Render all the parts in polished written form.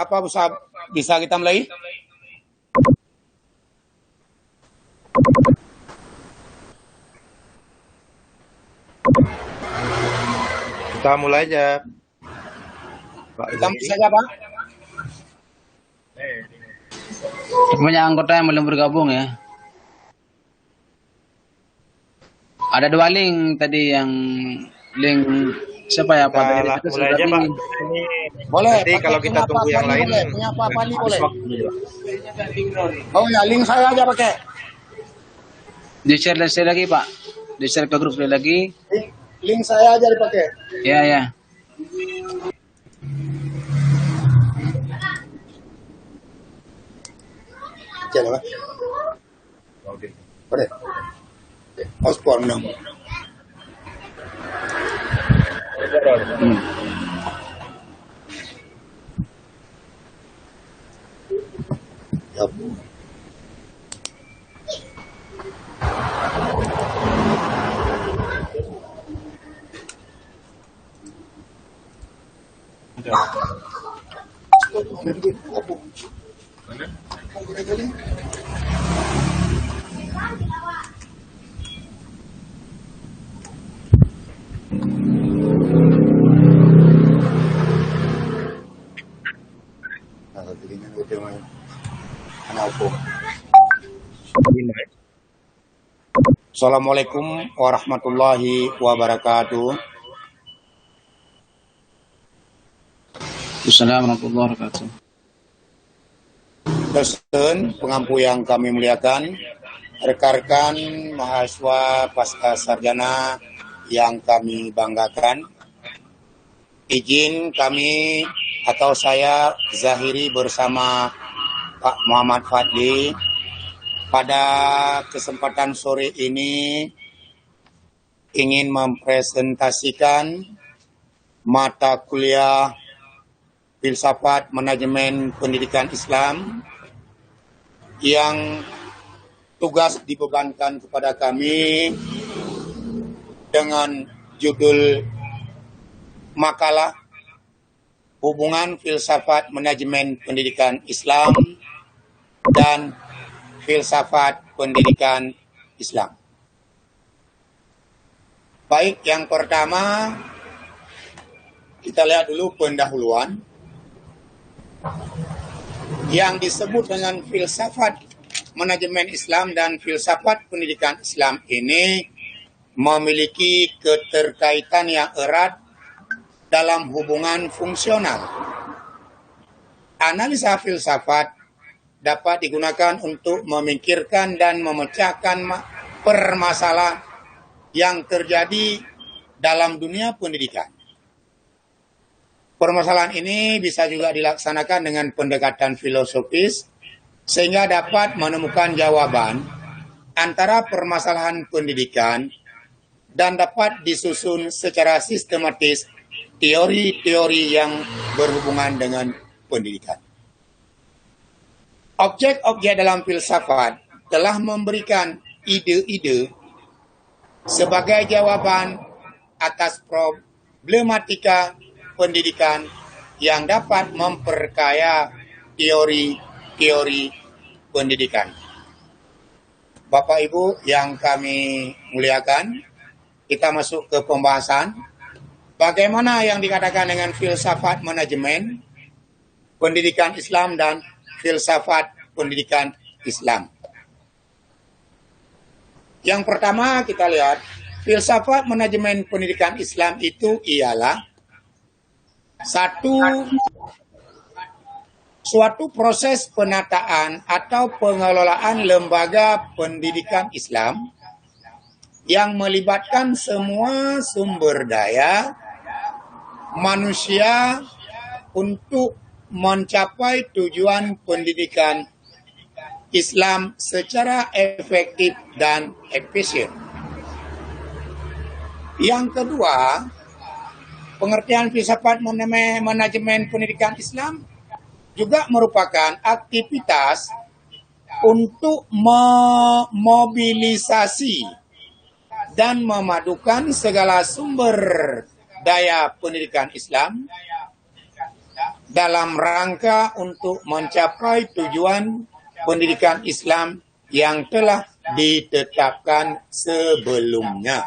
apa bisa kita mulai? Kita mulai aja, Pak. Kita mulai saja, Pak. Banyak anggota yang belum bergabung ya. Ada 2 link tadi yang link siapa ya Pak? Kita mulai aja, Pak. Ini Boleh. nanti kalau kita tunggu yang lain, punya apa nih boleh? waktu. Oh ya, link saya aja pakai. Di-share lagi Pak. Di-share ke grup lagi. Link saya aja dipakai. Ya ya. Jangan, Pak. Boleh. Osborne dong. Yap. Assalamualaikum warahmatullahi wabarakatuh. Assalamualaikum warahmatullahi wabarakatuh. Dosen, pengampu yang kami muliakan, rekan-rekan mahasiswa pasca sarjana yang kami banggakan, izin kami atau saya Zahiri bersama Pak Muhammad Fadli pada kesempatan sore ini ingin mempresentasikan mata kuliah Filsafat Manajemen Pendidikan Islam yang tugas dibebankan kepada kami dengan judul makalah Hubungan Filsafat Manajemen Pendidikan Islam dan Filsafat Pendidikan Islam. Baik, yang pertama kita lihat dulu pendahuluan. Yang disebut dengan filsafat manajemen Islam dan filsafat pendidikan Islam ini memiliki keterkaitan yang erat dalam hubungan fungsional. Analisa filsafat dapat digunakan untuk memikirkan dan memecahkan permasalahan yang terjadi dalam dunia pendidikan. Permasalahan ini bisa juga dilaksanakan dengan pendekatan filosofis sehingga dapat menemukan jawaban antara permasalahan pendidikan dan dapat disusun secara sistematis teori-teori yang berhubungan dengan pendidikan. Objek-objek dalam filsafat telah memberikan ide-ide sebagai jawaban atas problematika pendidikan yang dapat memperkaya teori-teori pendidikan. Bapak Ibu yang kami muliakan, kita masuk ke pembahasan. Bagaimana yang dikatakan dengan filsafat manajemen pendidikan Islam dan filsafat pendidikan Islam? Yang pertama kita lihat, filsafat manajemen pendidikan Islam itu ialah suatu proses penataan atau pengelolaan lembaga pendidikan Islam yang melibatkan semua sumber daya manusia untuk mencapai tujuan pendidikan Islam secara efektif dan efisien. Yang kedua, pengertian filsafat manajemen pendidikan Islam juga merupakan aktivitas untuk memobilisasi dan memadukan segala sumber daya pendidikan Islam dalam rangka untuk mencapai tujuan pendidikan Islam yang telah ditetapkan sebelumnya.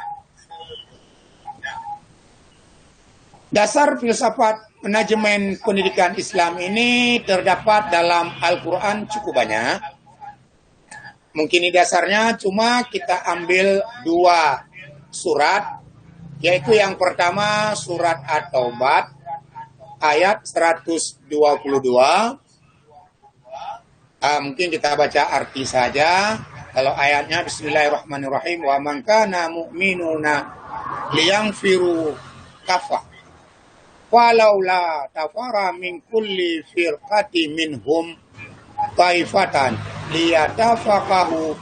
Dasar filsafat manajemen pendidikan Islam ini terdapat dalam Al-Quran cukup banyak. Mungkin ini dasarnya, cuma kita ambil 2 surat, yaitu yang pertama surat At-Taubah ayat 122. Mungkin kita baca arti saja. Kalau ayatnya Bismillahirrahmanirrahim, wa man kana mu'minuna liyanfiru kafah walaula tafara min kulli firqati minhum taifatan liyatafaqahu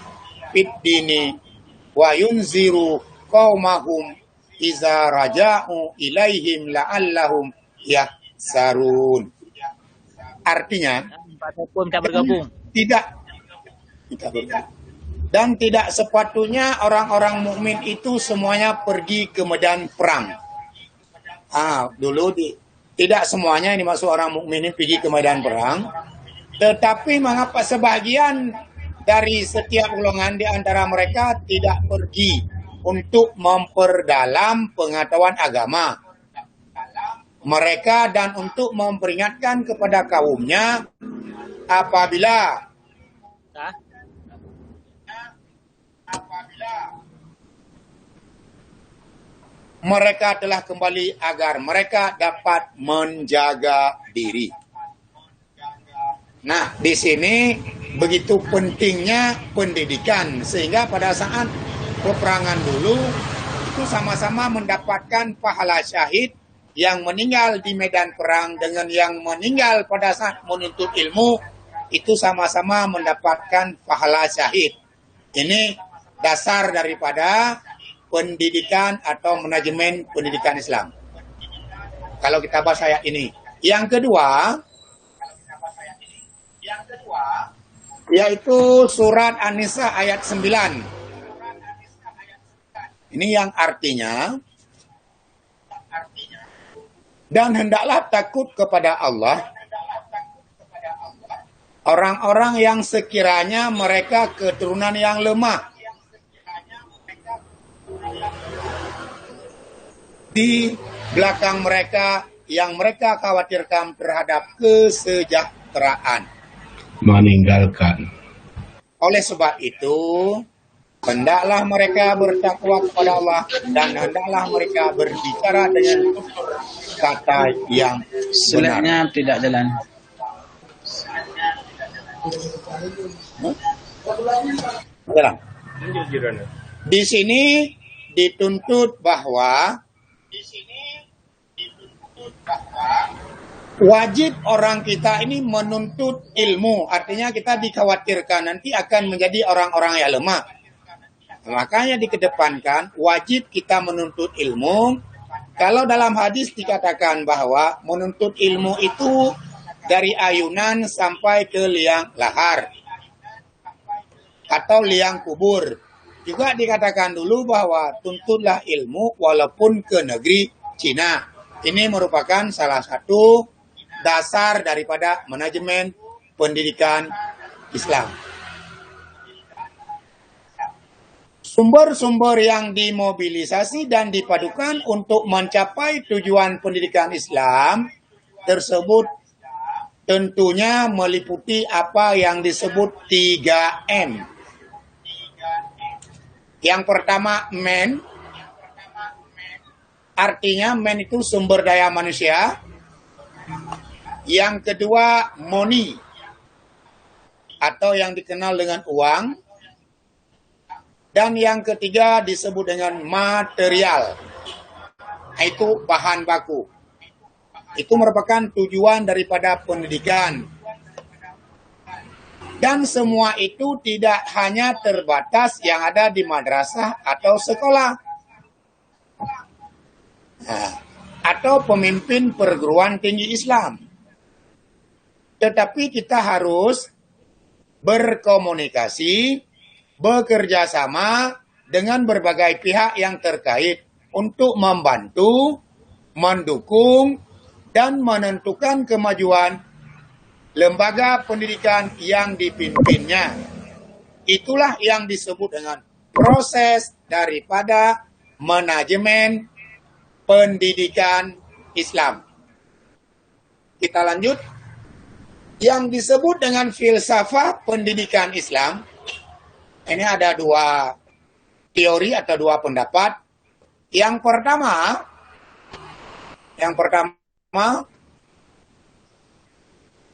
fid dini wa yunziru qaumahum iza raja'u ilaihim la'allahum yahsarun. Artinya, bergabung. Tidak dan tidak sepatutnya orang-orang mukmin itu semuanya pergi ke medan perang. Tidak semuanya ini maksud orang mukmin ini pergi ke medan perang, tetapi mengapa sebagian dari setiap golongan di antara mereka tidak pergi untuk memperdalam pengetahuan agama mereka dan untuk memperingatkan kepada kaumnya apabila mereka telah kembali agar mereka dapat menjaga diri. Nah, di sini begitu pentingnya pendidikan sehingga pada saat peperangan dulu itu sama-sama mendapatkan pahala syahid yang meninggal di medan perang dengan yang meninggal pada saat menuntut ilmu itu sama-sama mendapatkan pahala syahid. Ini dasar daripada pendidikan atau manajemen pendidikan Islam. Kalau kita bahas ayat ini. Yang kedua, yaitu surat An-Nisa ayat 9. Ini yang artinya, dan hendaklah takut kepada Allah orang-orang yang sekiranya mereka keturunan yang lemah di belakang mereka yang mereka khawatirkan terhadap kesejahteraan. Meninggalkan. Oleh sebab itu, hendaklah mereka bertakwa kepada Allah dan hendaklah mereka berbicara dengan kata yang benar. Selatnya tidak jalan. Jalan. Di sini dituntut bahwa wajib orang kita ini menuntut ilmu. Artinya kita dikhawatirkan nanti akan menjadi orang-orang yang lemah. Makanya dikedepankan wajib kita menuntut ilmu. Kalau dalam hadis dikatakan bahwa menuntut ilmu itu dari ayunan sampai ke liang lahar atau liang kubur. Juga dikatakan dulu bahwa tuntutlah ilmu walaupun ke negeri Cina. Ini merupakan salah satu dasar daripada manajemen pendidikan Islam. Sumber-sumber yang dimobilisasi dan dipadukan untuk mencapai tujuan pendidikan Islam tersebut tentunya meliputi apa yang disebut 3M. Yang pertama, men. Artinya men itu sumber daya manusia. Yang kedua, money. Atau yang dikenal dengan uang. Dan yang ketiga disebut dengan material. Itu bahan baku. Itu merupakan tujuan daripada pendidikan. Dan semua itu tidak hanya terbatas yang ada di madrasah atau sekolah. Atau pemimpin perguruan tinggi Islam. Tetapi kita harus berkomunikasi, bekerja sama dengan berbagai pihak yang terkait untuk membantu, mendukung, dan menentukan kemajuan lembaga pendidikan yang dipimpinnya. Itulah yang disebut dengan proses daripada manajemen pendidikan Islam. Kita lanjut. Yang disebut dengan filsafat pendidikan Islam, ini ada dua teori atau dua pendapat. Yang pertama,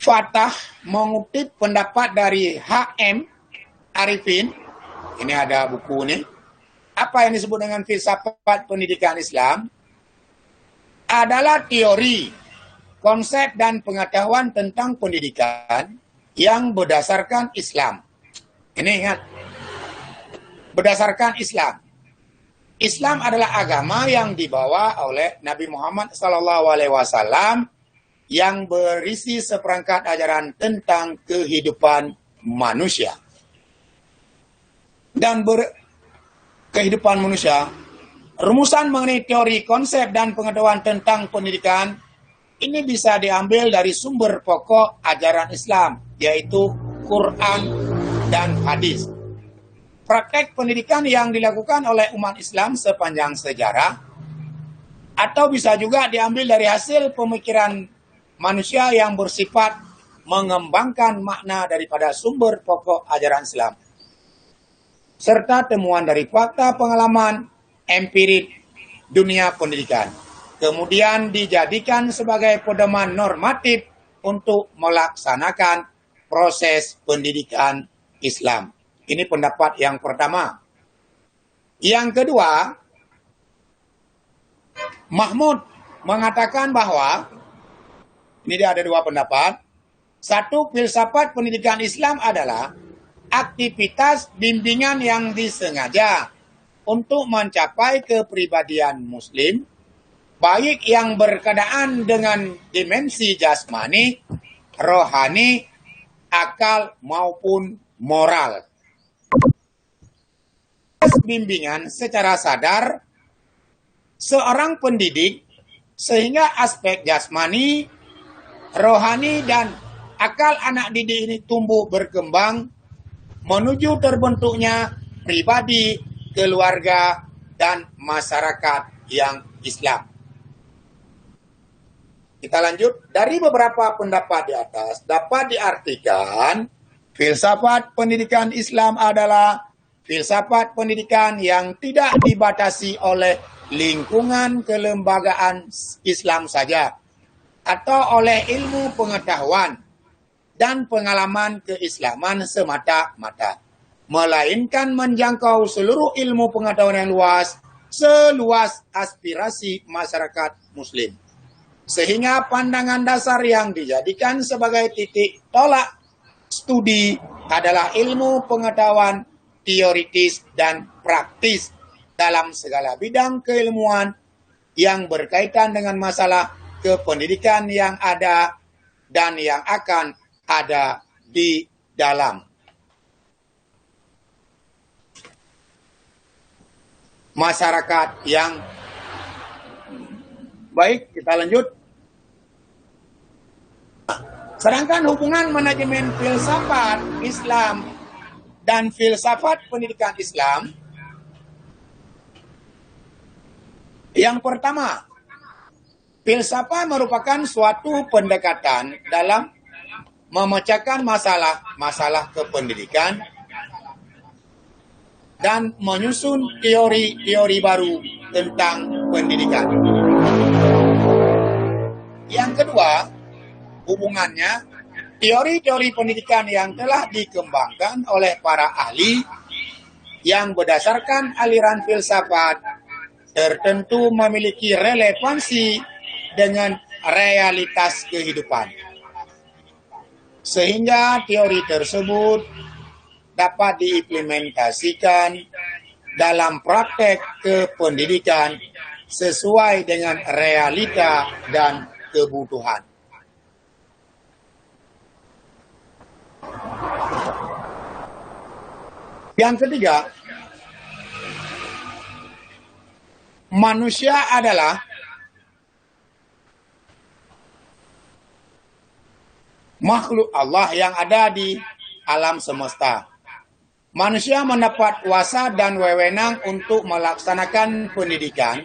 Fatah mengutip pendapat dari H.M. Arifin. Ini ada buku ini. Apa yang disebut dengan filsafat pendidikan Islam? Adalah teori, konsep dan pengetahuan tentang pendidikan yang berdasarkan Islam. Ini ingat, berdasarkan Islam. Islam adalah agama yang dibawa oleh Nabi Muhammad SAW yang berisi seperangkat ajaran tentang kehidupan manusia. Dan kehidupan manusia, rumusan mengenai teori, konsep, dan pengetahuan tentang pendidikan ini bisa diambil dari sumber pokok ajaran Islam, yaitu Quran dan hadis. Praktek pendidikan yang dilakukan oleh umat Islam sepanjang sejarah, atau bisa juga diambil dari hasil pemikiran manusia yang bersifat mengembangkan makna daripada sumber pokok ajaran Islam, serta temuan dari fakta pengalaman empirik dunia pendidikan, kemudian dijadikan sebagai pedoman normatif untuk melaksanakan proses pendidikan Islam. Ini pendapat yang pertama. Yang kedua, Mahmud mengatakan bahwa, ini dia ada dua pendapat. Satu, filsafat pendidikan Islam adalah aktivitas bimbingan yang disengaja untuk mencapai kepribadian Muslim, baik yang berkenaan dengan dimensi jasmani, rohani, akal maupun moral. Bimbingan secara sadar seorang pendidik sehingga aspek jasmani, rohani, dan akal anak didik ini tumbuh berkembang menuju terbentuknya pribadi, keluarga, dan masyarakat yang Islam. Kita lanjut. Dari beberapa pendapat di atas dapat diartikan filsafat pendidikan Islam adalah filsafat pendidikan yang tidak dibatasi oleh lingkungan kelembagaan Islam saja, atau oleh ilmu pengetahuan dan pengalaman keislaman semata-mata, melainkan menjangkau seluruh ilmu pengetahuan yang luas, seluas aspirasi masyarakat Muslim. Sehingga pandangan dasar yang dijadikan sebagai titik tolak studi adalah ilmu pengetahuan teoritis dan praktis dalam segala bidang keilmuan yang berkaitan dengan masalah kependidikan yang ada dan yang akan ada di dalam masyarakat yang baik. Kita lanjut. Sedangkan hubungan manajemen filsafat Islam dan filsafat pendidikan Islam, yang pertama, filsafat merupakan suatu pendekatan dalam memecahkan masalah kependidikan dan menyusun teori-teori baru tentang pendidikan. Yang kedua, hubungannya teori-teori pendidikan yang telah dikembangkan oleh para ahli yang berdasarkan aliran filsafat tertentu memiliki relevansi dengan realitas kehidupan. Sehingga teori tersebut dapat diimplementasikan dalam praktek kependidikan sesuai dengan realita dan kebutuhan. Yang ketiga, manusia adalah makhluk Allah yang ada di alam semesta. Manusia mendapat kuasa dan wewenang untuk melaksanakan pendidikan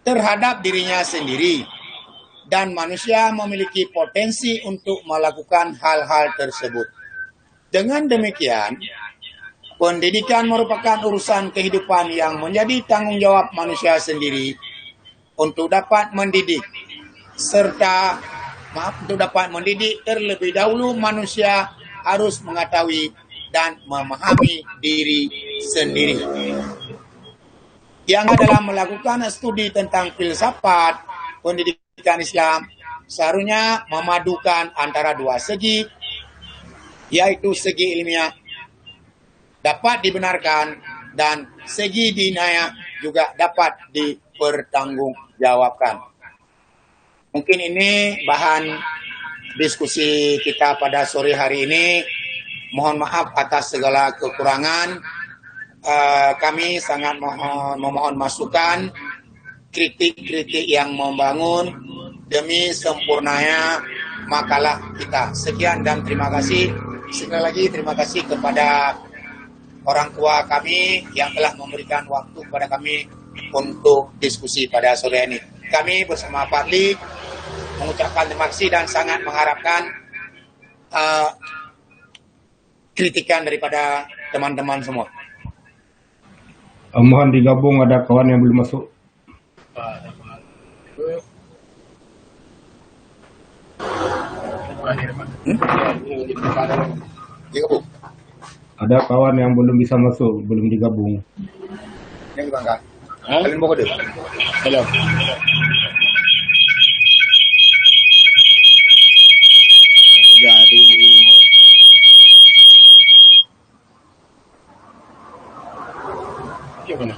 terhadap dirinya sendiri, dan manusia memiliki potensi untuk melakukan hal-hal tersebut. Dengan demikian, pendidikan merupakan urusan kehidupan yang menjadi tanggung jawab manusia sendiri untuk dapat mendidik terlebih dahulu manusia harus mengetahui dan memahami diri sendiri. Yang dalam melakukan studi tentang filsafat pendidikan Islam seharusnya memadukan antara dua segi, yaitu segi ilmiah dapat dibenarkan dan segi dinaya juga dapat dipertanggungjawabkan. Mungkin ini bahan diskusi kita pada sore hari ini. Mohon maaf atas segala kekurangan. Kami sangat memohon masukan, kritik-kritik yang membangun demi sempurnanya makalah kita. Sekian dan terima kasih. Sekali lagi terima kasih kepada orang tua kami yang telah memberikan waktu kepada kami untuk diskusi pada sore ini. Kami bersama Fadli mengucapkan terima kasih dan sangat mengharapkan kritikan daripada teman-teman semua. Mohon digabung, ada kawan yang belum masuk. Digabung. Ada kawan yang belum bisa masuk, belum digabung. Yang gimana? Kalian mau kode? Hello. Gimana?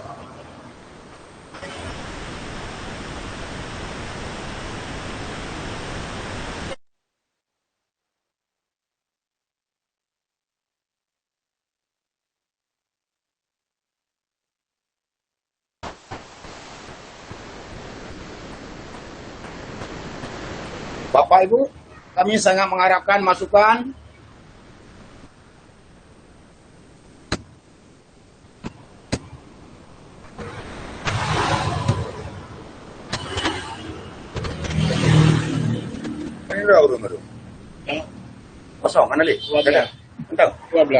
Bapak Ibu, kami sangat mengharapkan masukan. Ini udah urut. Kosong, mana li? Ada. Entah. 12.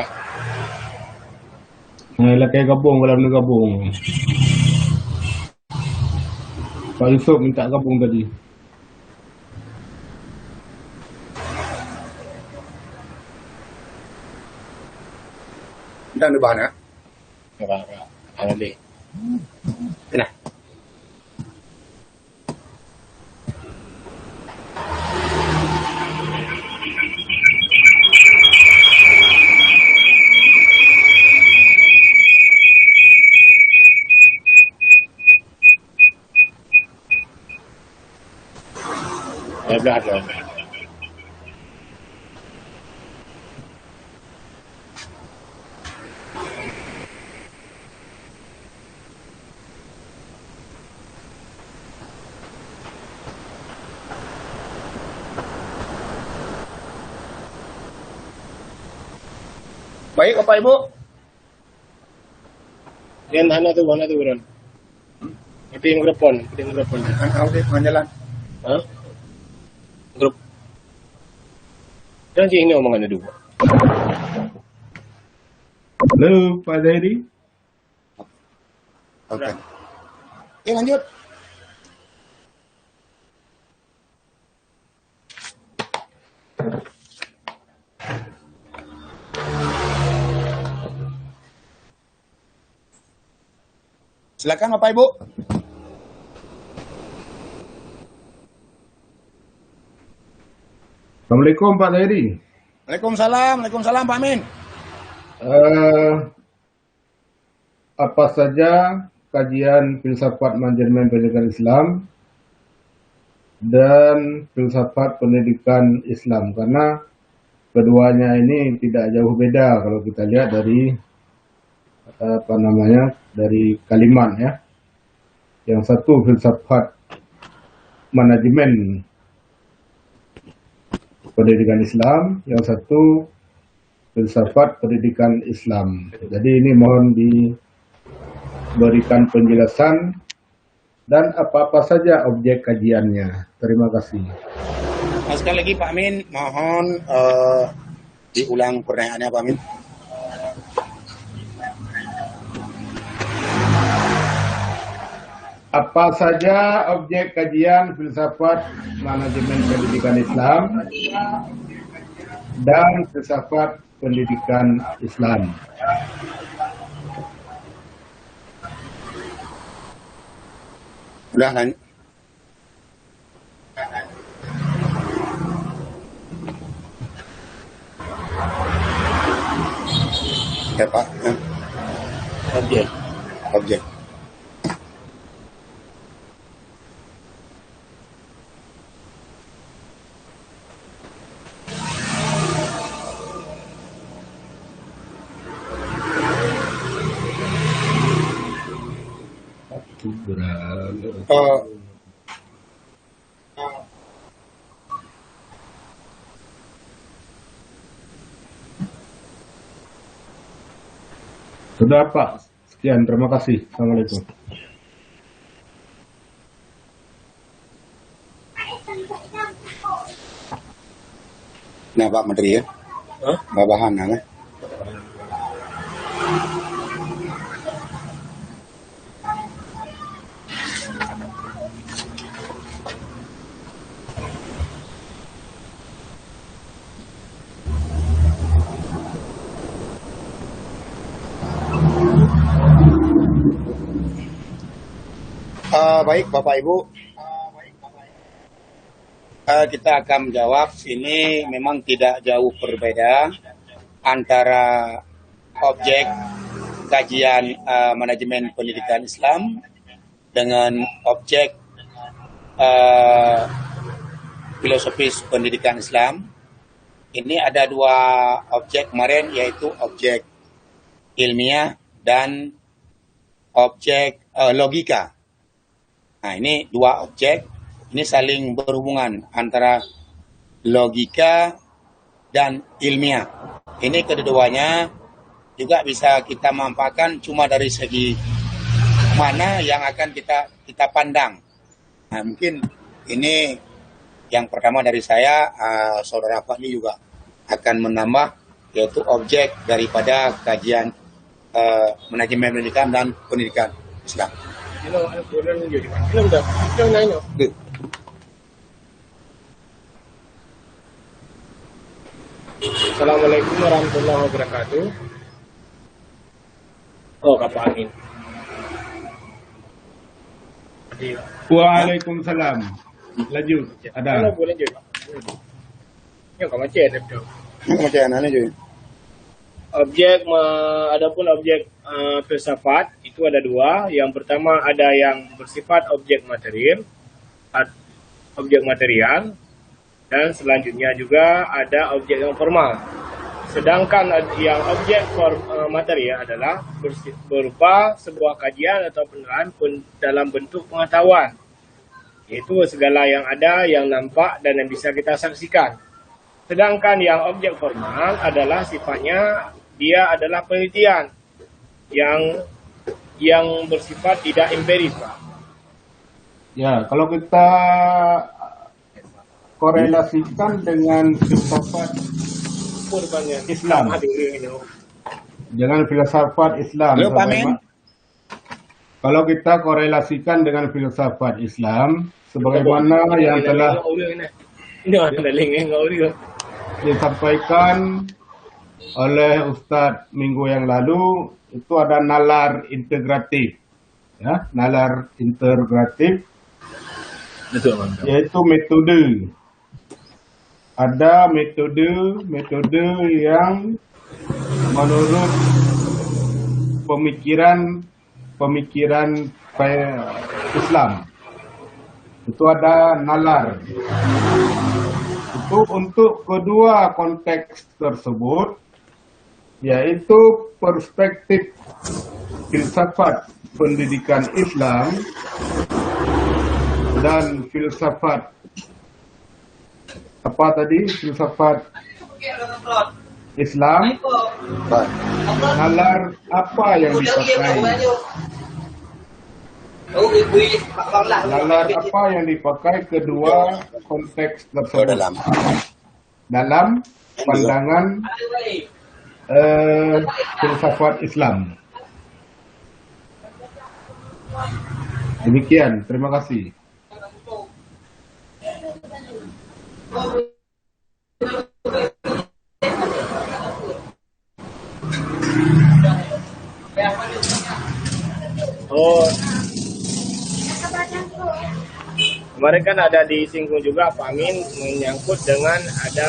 Lah kayak gabung, kalau nak gabung. Pak Yusuf minta gabung tadi. Entah ada bahan ya? Enggak. Ada deh. Nah. Ada. Baik Bapak Ibu. Yan hana tu Ron. Ito yung grupon. Tahu deh menjalan. Ha? Grup. Yan sih ini omongan dulu. Halo Pak Zairi. Oke. Ya lanjut. Silakan Bapak Ibu. Assalamualaikum Pak Zairi. Waalaikumsalam Pak Amin. Apa saja kajian filsafat manajemen pendidikan Islam dan filsafat pendidikan Islam, karena keduanya ini tidak jauh beda kalau kita lihat dari dari kalimat ya. Yang satu filsafat manajemen pendidikan Islam, yang satu filsafat pendidikan Islam. Jadi ini mohon diberikan penjelasan dan apa-apa saja objek kajiannya. Terima kasih. Sekali lagi Pak Amin, mohon diulang pertanyaannya Pak Amin. Apa saja objek kajian filsafat manajemen pendidikan Islam dan filsafat pendidikan Islam? Udah nanya. Ya Pak. Objek. Objek. Sudah Pak, sekian, terima kasih. Assalamualaikum. Nah Pak Menteri ya. Babahan kan? Baik Bapak Ibu, kita akan menjawab. Ini memang tidak jauh berbeda antara objek kajian manajemen pendidikan Islam dengan objek filosofis pendidikan Islam. Ini ada dua objek kemarin, yaitu objek ilmiah dan objek logika. Nah, ini dua objek, ini saling berhubungan antara logika dan ilmiah. Ini keduanya juga bisa kita manfaatkan, cuma dari segi mana yang akan kita pandang. Nah, mungkin ini yang pertama dari saya, Saudara Fadli juga akan menambah, yaitu objek daripada kajian manajemen pendidikan dan pendidikan Islam. Assalamualaikum warahmatullahi wabarakatuh. Oh, Kak Amin. Waalaikumsalam. Laju, ada. Boleh je. Yang kau macam ada tu. Macam mana je? Adapun objek filsafat itu ada dua. Yang pertama ada yang bersifat objek material, dan selanjutnya juga ada objek yang formal. Sedangkan yang objek material adalah berupa sebuah kajian atau penilaian dalam bentuk pengetahuan, yaitu segala yang ada, yang nampak dan yang bisa kita saksikan. Sedangkan yang objek formal adalah sifatnya dia adalah penelitian yang bersifat tidak empiris, Pak. Ya, kalau kita korelasikan dengan filsafat Islam, dengan filsafat Islam, Halo, Pak Amin. Kalau kita korelasikan dengan filsafat Islam, sebagaimana yang telah disampaikan oleh Ustadz minggu yang lalu, itu ada nalar integratif, ya, nalar integratif, yaitu metode. Ada metode yang menurut pemikiran Islam, itu ada nalar. Itu untuk kedua konteks tersebut, yaitu perspektif filsafat pendidikan Islam dan filsafat apa tadi filsafat Islam, nalar apa yang dipakai? Nalar apa yang dipakai kedua konteks tersebut dalam pandangan filsafat Islam. Demikian, terima kasih. Oh, kemarin kan ada disinggung juga Pak Amin menyangkut dengan ada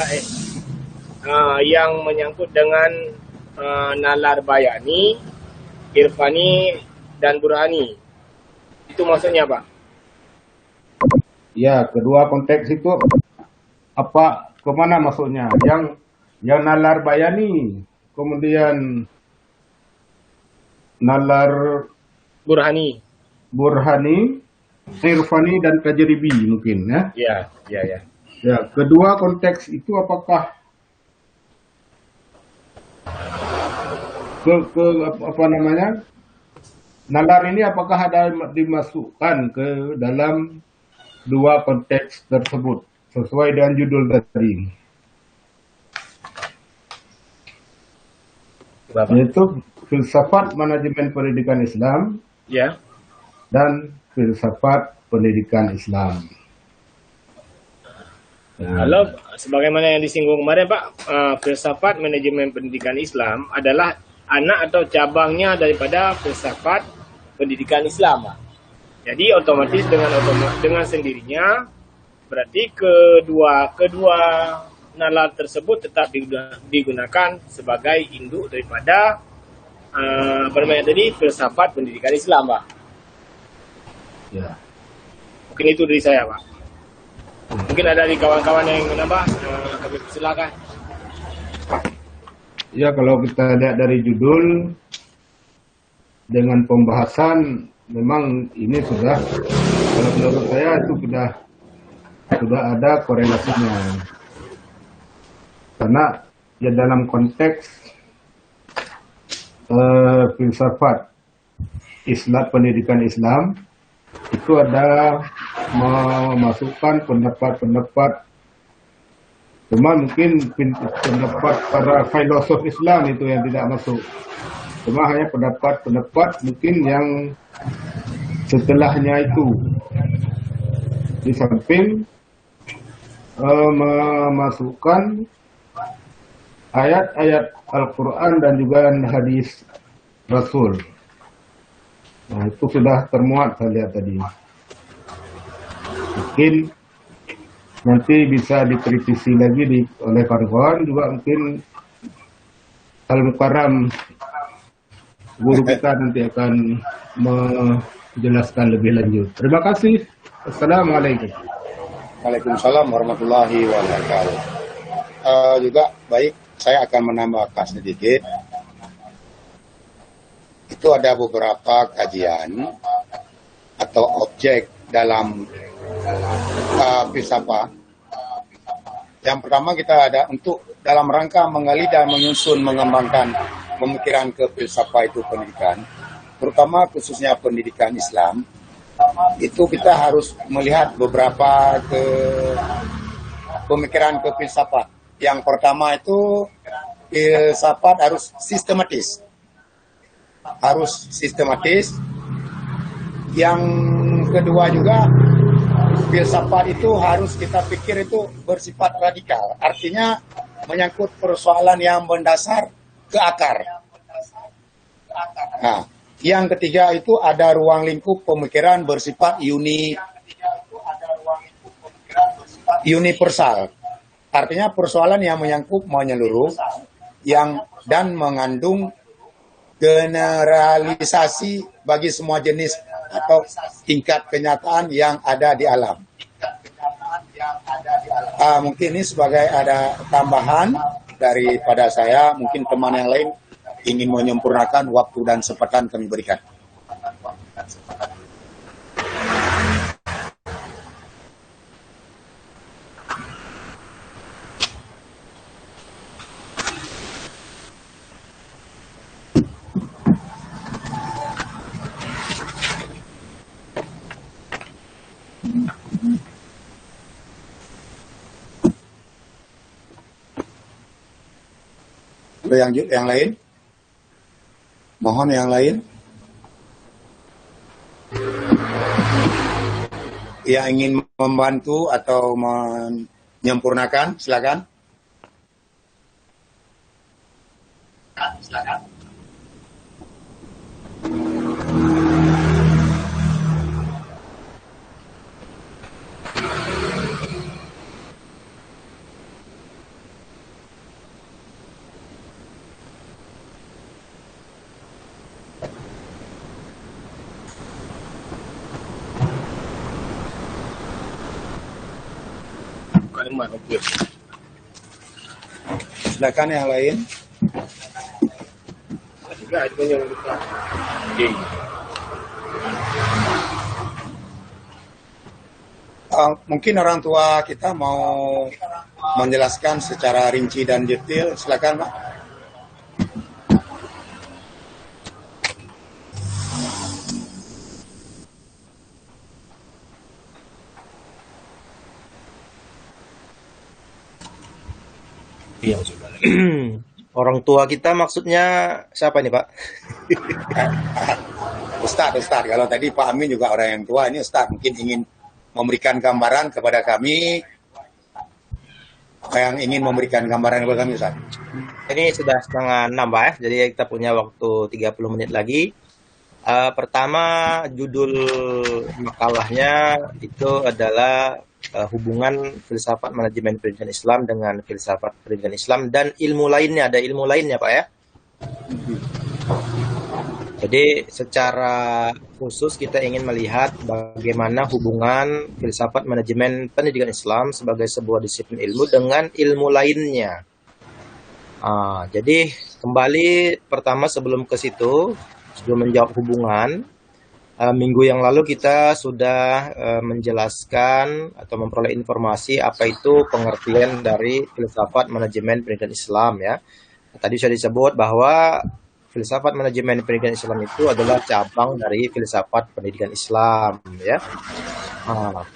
yang menyangkut dengan nalar bayani, irfani, dan burhani. Itu maksudnya Pak? Ya, kedua konteks itu apa kemana maksudnya? Yang nalar bayani, kemudian nalar Burhani. burhani, irfani dan tajribi mungkin ya. Ya. Ya, kedua konteks itu apakah apa namanya? Nalar ini apakah ada dimasukkan ke dalam dua konteks tersebut sesuai dengan judul tadi? Bapak. Yaitu filsafat manajemen pendidikan Islam Ya. dan filsafat pendidikan Islam. Kalau sebagaimana yang disinggung kemarin Pak, filsafat manajemen pendidikan Islam adalah anak atau cabangnya daripada filsafat pendidikan Islam, Pak. Jadi otomatis dengan sendirinya berarti kedua nalar tersebut tetap digunakan sebagai induk daripada filsafat pendidikan Islam, Pak. Ya. Mungkin itu dari saya, Pak. Mungkin ada dari kawan-kawan yang menambah, kami silakan. Ya, kalau kita lihat dari judul dengan pembahasan, memang ini sudah, kalau menurut saya itu sudah ada korelasinya. Karena ya dalam konteks filsafat Islam, pendidikan Islam, itu ada memasukkan pendapat-pendapat, cuma mungkin pendapat para filosof Islam itu yang tidak masuk. Cuma hanya pendapat-pendapat mungkin yang setelahnya itu. Di samping memasukkan ayat-ayat Al-Quran dan juga hadis Rasul. Nah, itu sudah termuat saya lihat tadi. Mungkin nanti bisa dikritisi lagi oleh kawan-kawan juga, mungkin Al-Mukarram guru kita nanti akan menjelaskan lebih lanjut. Terima kasih. Assalamualaikum. Waalaikumsalam warahmatullahi wabarakatuh. Juga baik, saya akan menambahkan sedikit. Itu ada beberapa kajian atau objek dalam filsafat. Yang pertama kita ada untuk dalam rangka menggali dan menyusun mengembangkan pemikiran ke filsafat itu pendidikan, terutama khususnya pendidikan Islam. Itu kita harus melihat beberapa pemikiran ke filsafat. Yang pertama itu filsafat harus sistematis. Yang kedua juga filsafat itu harus kita pikir itu bersifat radikal. Artinya menyangkut persoalan yang mendasar ke akar. Nah, yang ketiga itu ada ruang lingkup pemikiran bersifat universal. Artinya persoalan yang menyangkut menyeluruh dan mengandung generalisasi bagi semua jenis atau tingkat kenyataan yang ada di alam. Mungkin ini sebagai ada tambahan daripada saya, mungkin teman yang lain ingin menyempurnakan, waktu dan kesempatan kami berikan. Yang lain? Mohon yang lain. Yang ingin membantu atau menyempurnakan, silakan. Kalimat oke. Silakan yang lain. Juga ada yang lupa. Oke. Mungkin orang tua kita mau menjelaskan secara rinci dan detail, silakan Pak. Iya, orang tua kita maksudnya siapa nih Pak? Ustadz, kalau tadi Pak Amin juga orang yang tua, ini Ustadz mungkin ingin memberikan gambaran kepada kami, Ustadz. Ini sudah 5:30 Pak ya, jadi kita punya waktu 30 menit lagi. Pertama, judul makalahnya itu adalah hubungan filsafat manajemen pendidikan Islam dengan filsafat pendidikan Islam dan ilmu lainnya. Ada ilmu lainnya Pak ya. Jadi secara khusus kita ingin melihat bagaimana hubungan filsafat manajemen pendidikan Islam sebagai sebuah disiplin ilmu dengan ilmu lainnya. Jadi kembali pertama sebelum ke situ, sebelum menjawab hubungan, minggu yang lalu kita sudah menjelaskan atau memperoleh informasi apa itu pengertian dari filsafat manajemen pendidikan Islam ya. Tadi sudah disebut bahwa filsafat manajemen pendidikan Islam itu adalah cabang dari filsafat pendidikan Islam ya.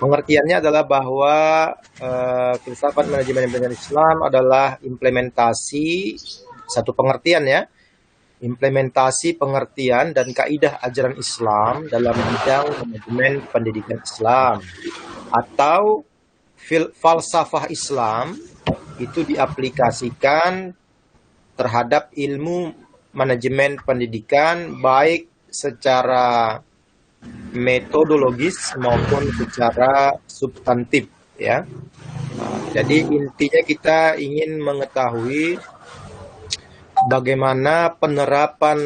Pengertiannya adalah bahwa filsafat manajemen pendidikan Islam adalah implementasi satu pengertian ya. Implementasi pengertian dan kaidah ajaran Islam dalam bidang manajemen pendidikan Islam atau falsafah Islam itu diaplikasikan terhadap ilmu manajemen pendidikan baik secara metodologis maupun secara substantif ya. Jadi intinya kita ingin mengetahui bagaimana penerapan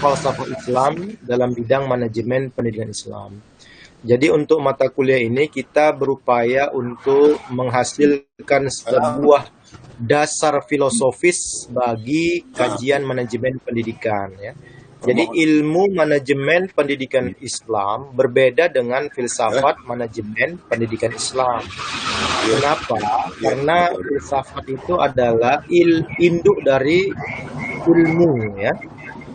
falsafah Islam dalam bidang manajemen pendidikan Islam. Jadi untuk mata kuliah ini kita berupaya untuk menghasilkan sebuah dasar filosofis bagi kajian manajemen pendidikan ya. Jadi ilmu manajemen pendidikan Islam berbeda dengan filsafat manajemen pendidikan Islam. Kenapa? Karena filsafat itu adalah induk dari ilmu ya.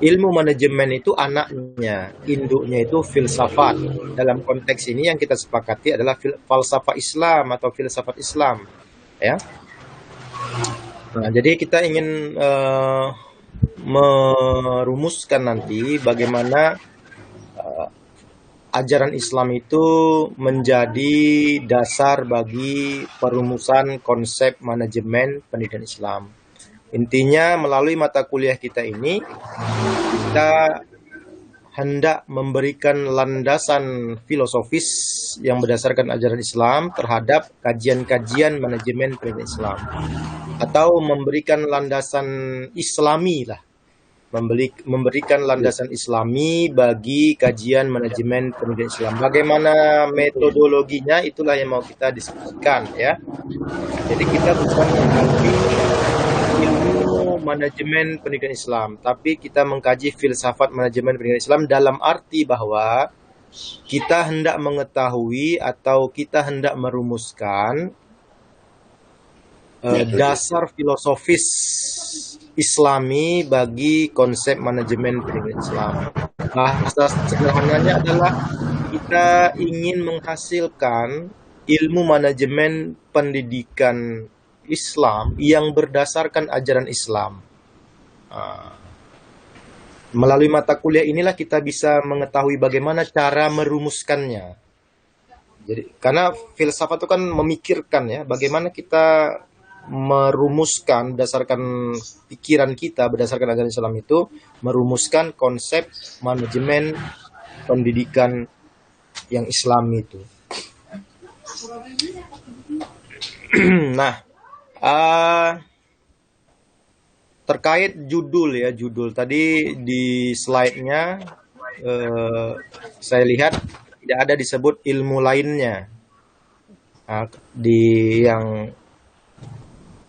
Ilmu manajemen itu anaknya, induknya itu filsafat. Dalam konteks ini yang kita sepakati adalah falsafah Islam atau filsafat Islam ya. Nah, jadi kita ingin merumuskan nanti bagaimana ajaran Islam itu menjadi dasar bagi perumusan konsep manajemen pendidikan Islam. Intinya melalui mata kuliah kita ini kita hendak memberikan landasan filosofis yang berdasarkan ajaran Islam terhadap kajian-kajian manajemen pendidikan Islam, atau memberikan landasan Islami lah, memberikan landasan Islami bagi kajian manajemen pendidikan Islam. Bagaimana metodologinya itulah yang mau kita diskusikan ya. Jadi kita bukan mengkaji ilmu manajemen pendidikan Islam, tapi kita mengkaji filsafat manajemen pendidikan Islam dalam arti bahwa kita hendak mengetahui atau kita hendak merumuskan dasar filosofis Islami bagi konsep manajemen pendidikan Islam. Bahasa sederhananya adalah kita ingin menghasilkan ilmu manajemen pendidikan Islam yang berdasarkan ajaran Islam. Ah, melalui mata kuliah inilah kita bisa mengetahui bagaimana cara merumuskannya. Jadi karena filsafat itu kan memikirkan ya, bagaimana kita merumuskan berdasarkan pikiran kita, berdasarkan ajaran Islam itu, merumuskan konsep manajemen pendidikan yang Islam itu. Nah, terkait judul tadi di slide-nya saya lihat tidak ada disebut ilmu lainnya. Yang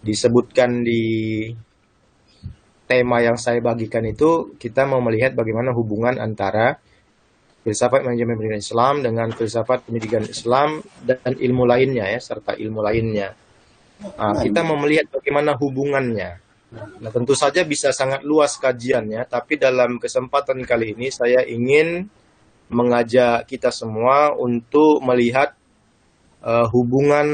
disebutkan di tema yang saya bagikan itu, kita mau melihat bagaimana hubungan antara filsafat manajemen pendidikan Islam dengan filsafat pendidikan Islam dan ilmu lainnya ya, serta ilmu lainnya. Kita mau melihat bagaimana hubungannya. Nah, tentu saja bisa sangat luas kajiannya, tapi dalam kesempatan kali ini saya ingin mengajak kita semua untuk melihat hubungan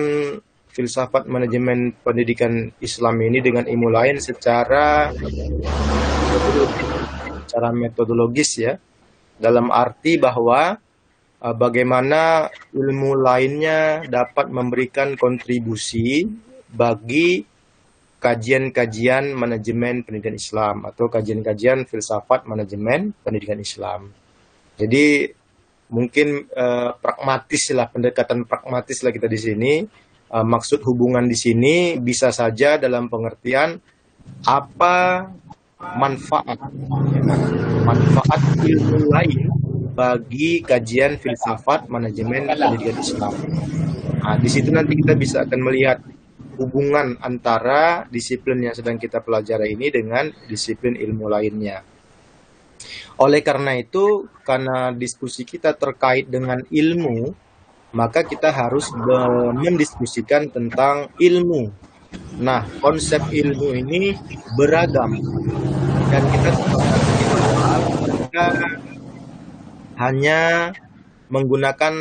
filsafat manajemen pendidikan Islam ini dengan ilmu lain secara metodologis ya, dalam arti bahwa bagaimana ilmu lainnya dapat memberikan kontribusi bagi kajian-kajian manajemen pendidikan Islam atau kajian-kajian filsafat manajemen pendidikan Islam. Jadi mungkin pragmatis lah, pendekatan pragmatis lah kita di sini. Maksud hubungan di sini bisa saja dalam pengertian apa manfaat ilmu lain bagi kajian filsafat manajemen pendidikan Islam. Nah, di situ nanti kita bisa akan melihat hubungan antara disiplin yang sedang kita pelajari ini dengan disiplin ilmu lainnya. Oleh karena itu, karena diskusi kita terkait dengan ilmu, maka kita harus mendiskusikan tentang ilmu. Nah, konsep ilmu ini beragam dan kita hanya menggunakan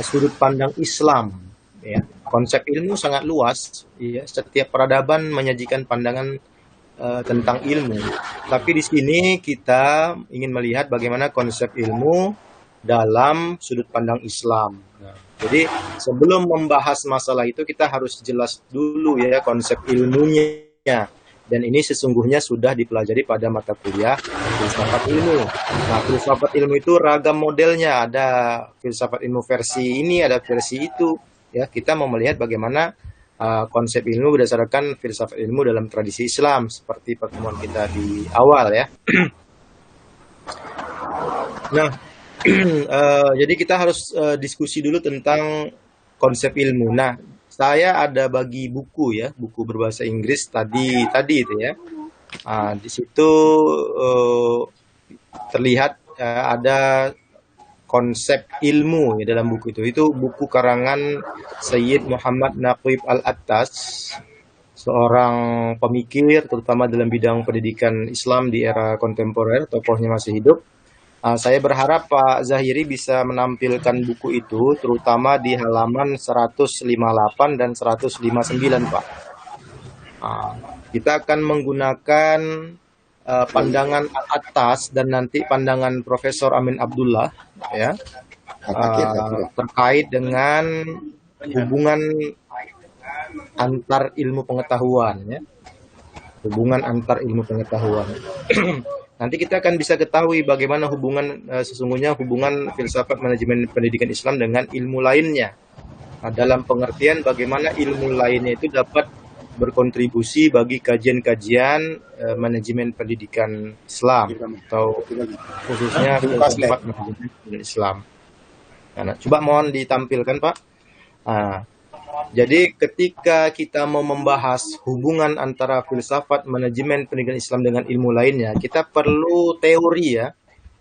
sudut pandang Islam. Ya, konsep ilmu sangat luas. Ya, setiap peradaban menyajikan pandangan tentang ilmu. Tapi di sini kita ingin melihat bagaimana konsep ilmu dalam sudut pandang Islam. Nah, jadi sebelum membahas masalah itu kita harus jelas dulu ya konsep ilmunya. Dan ini sesungguhnya sudah dipelajari pada mata kuliah filsafat ilmu. Nah, filsafat ilmu itu ragam modelnya. Ada filsafat ilmu versi ini, ada versi itu. Ya, kita mau melihat bagaimana konsep ilmu berdasarkan filsafat ilmu dalam tradisi Islam seperti pertemuan kita di awal ya. Nah, jadi kita harus diskusi dulu tentang konsep ilmu. Nah, saya ada bagi buku ya, buku berbahasa Inggris tadi itu ya. Di situ terlihat ada konsep ilmu ya dalam buku itu. Itu buku karangan Sayyid Muhammad Naqib Al-Attas, seorang pemikir terutama dalam bidang pendidikan Islam di era kontemporer, tokohnya masih hidup. Saya berharap Pak Zahiri bisa menampilkan buku itu terutama di halaman 158 dan 159 Pak. Kita akan menggunakan pandangan Al-Attas dan nanti pandangan Profesor Amin Abdullah ya terkait dengan hubungan antar ilmu pengetahuan ya, hubungan antar ilmu pengetahuan. Nanti kita akan bisa ketahui bagaimana hubungan sesungguhnya hubungan filsafat manajemen pendidikan Islam dengan ilmu lainnya. Nah, dalam pengertian bagaimana ilmu lainnya itu dapat berkontribusi bagi kajian-kajian manajemen pendidikan Islam atau khususnya filsafat manajemen pendidikan Islam. Nah, coba mohon ditampilkan Pak. Jadi ketika kita mau membahas hubungan antara filsafat manajemen pendidikan Islam dengan ilmu lainnya, kita perlu teori ya,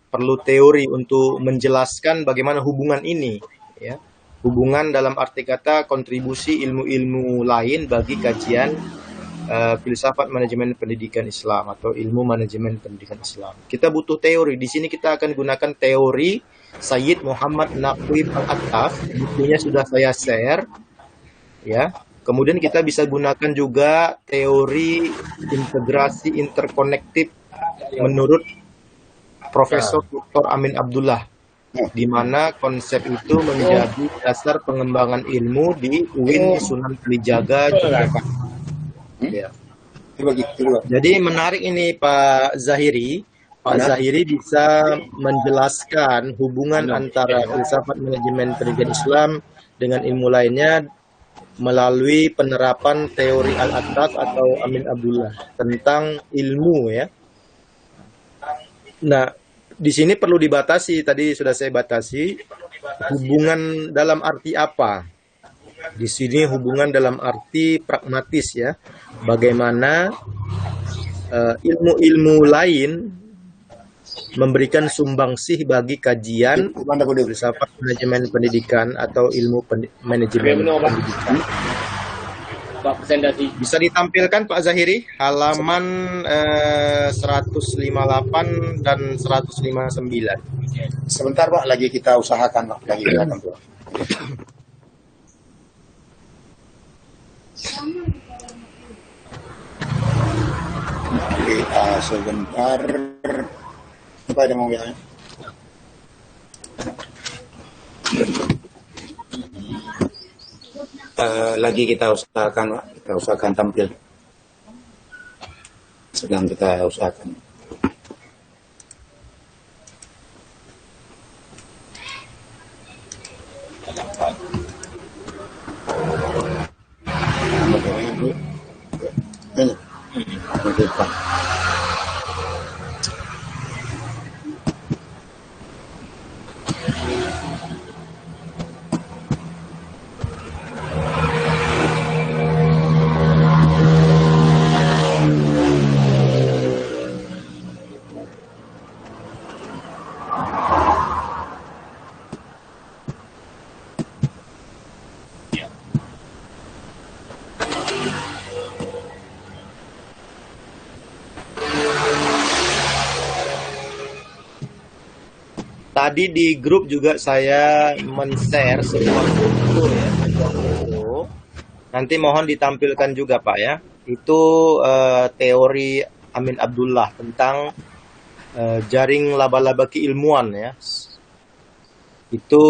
perlu teori untuk menjelaskan bagaimana hubungan ini ya. Hubungan dalam arti kata kontribusi ilmu-ilmu lain bagi kajian filsafat manajemen pendidikan Islam atau ilmu manajemen pendidikan Islam. Kita butuh teori. Di sini kita akan gunakan teori Sayyid Muhammad Naqib Al-Attas. Bukunya sudah saya share ya Kemudian kita bisa gunakan juga teori integrasi interkonektif menurut Profesor Dr. Amin Abdullah, di mana konsep itu menjadi dasar pengembangan ilmu di UIN Sunan Kalijaga, Yogyakarta. Ya. Jadi menarik ini Pak Zahiri. Pak Zahiri bisa menjelaskan hubungan antara filsafat manajemen pendidikan Islam dengan ilmu lainnya melalui penerapan teori Al-Attas atau Amin Abdullah tentang ilmu ya. Nah, di sini perlu dibatasi, tadi sudah saya batasi, hubungan dalam arti apa? Di sini hubungan dalam arti pragmatis ya. Bagaimana ilmu-ilmu lain memberikan sumbangsih bagi kajian filsafat manajemen pendidikan atau ilmu manajemen pendidikan. Bisa ditampilkan Pak Zahiri halaman 158 dan 159. Sebentar Pak, lagi kita usahakan Pak, lagi kita tampil. Sebentar. Apa ada mau bilangnya? Lagi kita usahakan Pak, kita usahakan tampil. Sedang kita usahakan. Tadi di grup juga saya men-share sebuah foto ya, nanti mohon ditampilkan juga Pak ya. Itu teori Amin Abdullah tentang jaring laba-laba keilmuan ya. Itu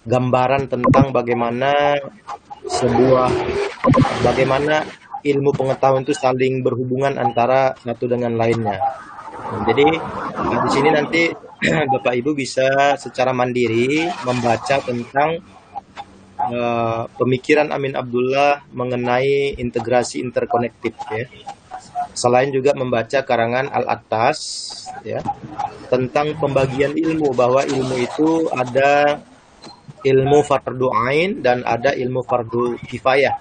gambaran tentang bagaimana ilmu pengetahuan itu saling berhubungan antara satu dengan lainnya. Jadi di sini nanti Bapak Ibu bisa secara mandiri membaca tentang pemikiran Amin Abdullah mengenai integrasi interkonektif ya. Selain juga membaca karangan Al-Attas ya tentang pembagian ilmu, bahwa ilmu itu ada ilmu fardu ain dan ada ilmu fardu kifayah.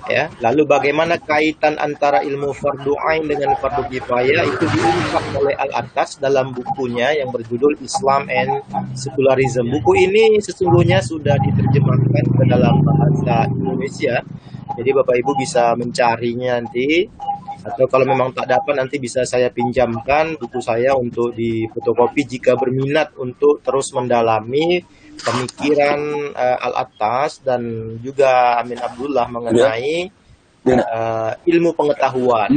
Ya, lalu bagaimana kaitan antara ilmu fardu ain dengan fardu kifayah itu diungkap oleh Al-Attas dalam bukunya yang berjudul Islam and Secularism. Buku ini sesungguhnya sudah diterjemahkan ke dalam bahasa Indonesia. Jadi Bapak Ibu bisa mencarinya nanti, atau kalau memang tak dapat nanti bisa saya pinjamkan buku saya untuk difotokopi jika berminat untuk terus mendalami pemikiran Al-Attas dan juga Amin Abdullah mengenai ilmu pengetahuan.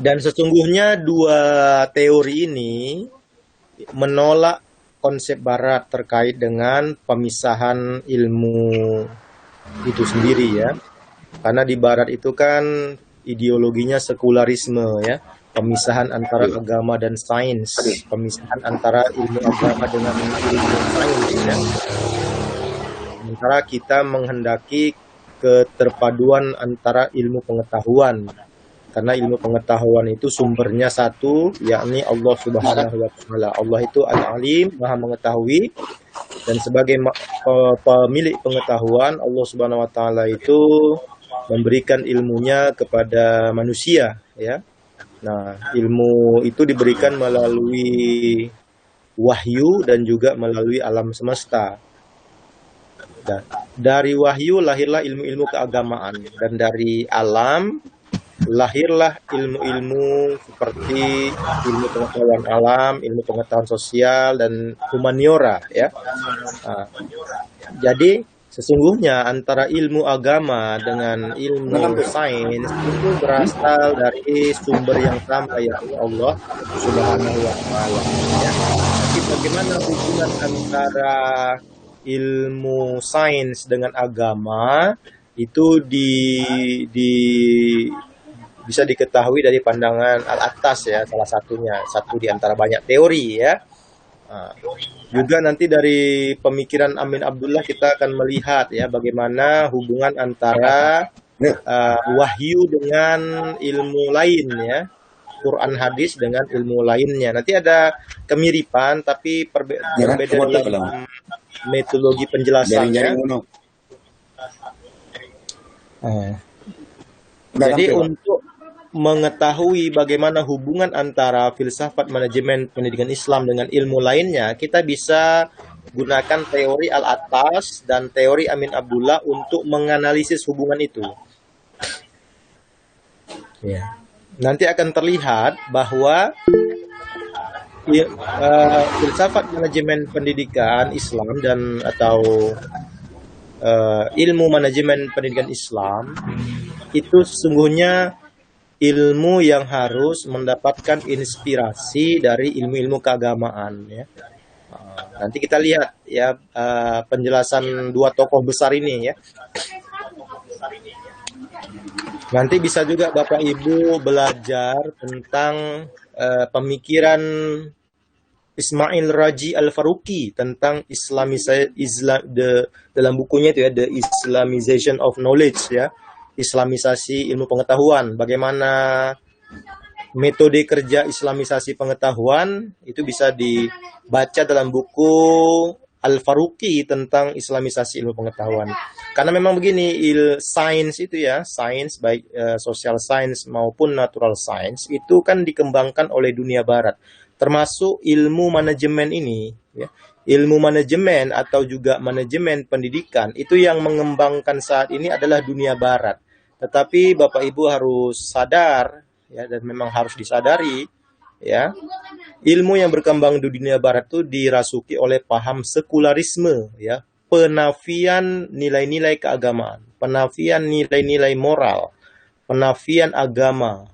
Dan sesungguhnya dua teori ini menolak konsep Barat terkait dengan pemisahan ilmu itu sendiri ya. Karena di Barat itu kan ideologinya sekularisme ya. Pemisahan antara agama dan sains, pemisahan antara ilmu agama dengan ilmu sains ya. Sementara kita menghendaki keterpaduan antara ilmu pengetahuan, karena ilmu pengetahuan itu sumbernya satu, yakni Allah Subhanahu wa Ta'ala. Allah itu Al-Alim, Maha mengetahui, dan sebagai pemilik pengetahuan, Allah Subhanahu wa Ta'ala itu memberikan ilmunya kepada manusia ya. Nah, ilmu itu diberikan melalui wahyu dan juga melalui alam semesta. Dan dari wahyu lahirlah ilmu-ilmu keagamaan, dan dari alam lahirlah ilmu-ilmu seperti ilmu pengetahuan alam, ilmu pengetahuan sosial, dan humaniora ya. Nah, jadi sesungguhnya antara ilmu agama dengan ilmu sains itu berasal dari sumber yang sama, yaitu Allah Subhanahu wa taala ya. Tapi bagaimana hubungan antara ilmu sains dengan agama itu bisa diketahui dari pandangan al-Attas ya, salah satunya, satu di antara banyak teori ya. Nah, juga nanti dari pemikiran Amin Abdullah kita akan melihat ya bagaimana hubungan antara wahyu dengan ilmu lain ya, Quran hadis dengan ilmu lainnya. Nanti ada kemiripan tapi berbeda dalam metodologi penjelasannya. Jadi untuk mengetahui bagaimana hubungan antara filsafat manajemen pendidikan Islam dengan ilmu lainnya, kita bisa gunakan teori Al-Attas dan teori Amin Abdullah untuk menganalisis hubungan itu. Ya. Nanti akan terlihat bahwa filsafat manajemen pendidikan Islam atau ilmu manajemen pendidikan Islam itu sesungguhnya ilmu yang harus mendapatkan inspirasi dari ilmu-ilmu keagamaan ya. Nanti kita lihat ya penjelasan dua tokoh besar ini ya. Nanti bisa juga Bapak Ibu belajar tentang pemikiran Ismail Raji Al-Faruqi tentang dalam bukunya itu ya, The Islamization of Knowledge ya. Islamisasi ilmu pengetahuan, bagaimana metode kerja islamisasi pengetahuan itu bisa dibaca dalam buku Al-Faruqi tentang islamisasi ilmu pengetahuan. Karena memang begini, sains itu ya, sains baik social science maupun natural science itu kan dikembangkan oleh dunia barat, termasuk ilmu manajemen ini ya. Ilmu manajemen atau juga manajemen pendidikan itu yang mengembangkan saat ini adalah dunia barat. Tetapi Bapak Ibu harus sadar ya, dan memang harus disadari ya, ilmu yang berkembang di dunia barat itu dirasuki oleh paham sekularisme ya, penafian nilai-nilai keagamaan, penafian nilai-nilai moral, penafian agama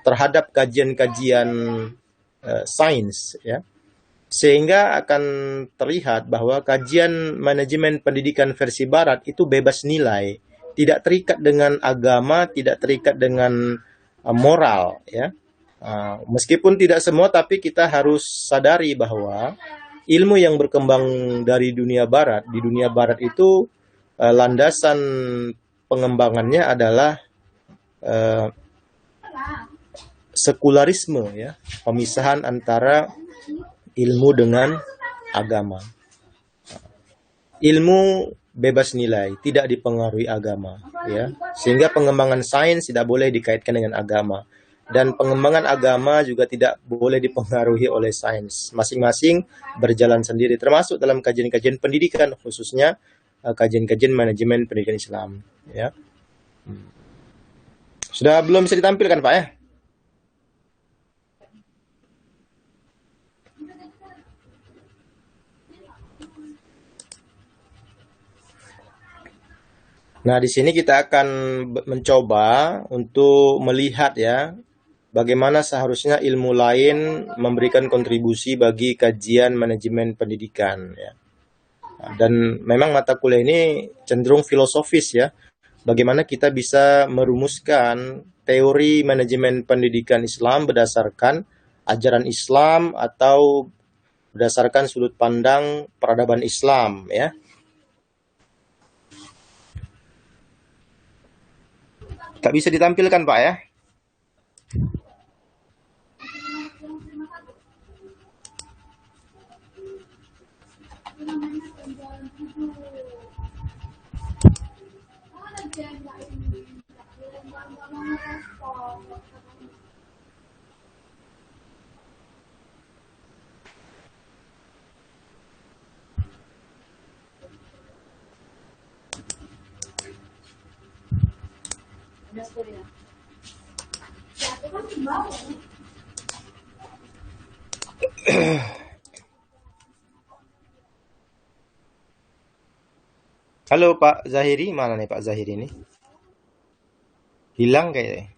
terhadap kajian-kajian sains ya. Sehingga akan terlihat bahwa kajian manajemen pendidikan versi barat itu bebas nilai, tidak terikat dengan agama, tidak terikat dengan moral ya. Meskipun tidak semua, tapi kita harus sadari bahwa ilmu yang berkembang dari dunia barat, di dunia barat itu landasan pengembangannya adalah sekularisme ya, pemisahan antara ilmu dengan agama. Ilmu bebas nilai, tidak dipengaruhi agama ya. Sehingga pengembangan sains tidak boleh dikaitkan dengan agama, dan pengembangan agama juga tidak boleh dipengaruhi oleh sains. Masing-masing berjalan sendiri, termasuk dalam kajian-kajian pendidikan, khususnya kajian-kajian manajemen pendidikan Islam ya. Sudah belum bisa ditampilkan Pak ya? Nah, di sini kita akan mencoba untuk melihat ya, bagaimana seharusnya ilmu lain memberikan kontribusi bagi kajian manajemen pendidikan ya. Dan memang mata kuliah ini cenderung filosofis ya. Bagaimana kita bisa merumuskan teori manajemen pendidikan Islam berdasarkan ajaran Islam atau berdasarkan sudut pandang peradaban Islam ya. Tak bisa ditampilkan Pak ya? Halo Pak Zahiri, mana nih Pak Zahiri ini? Hilang kayaknya.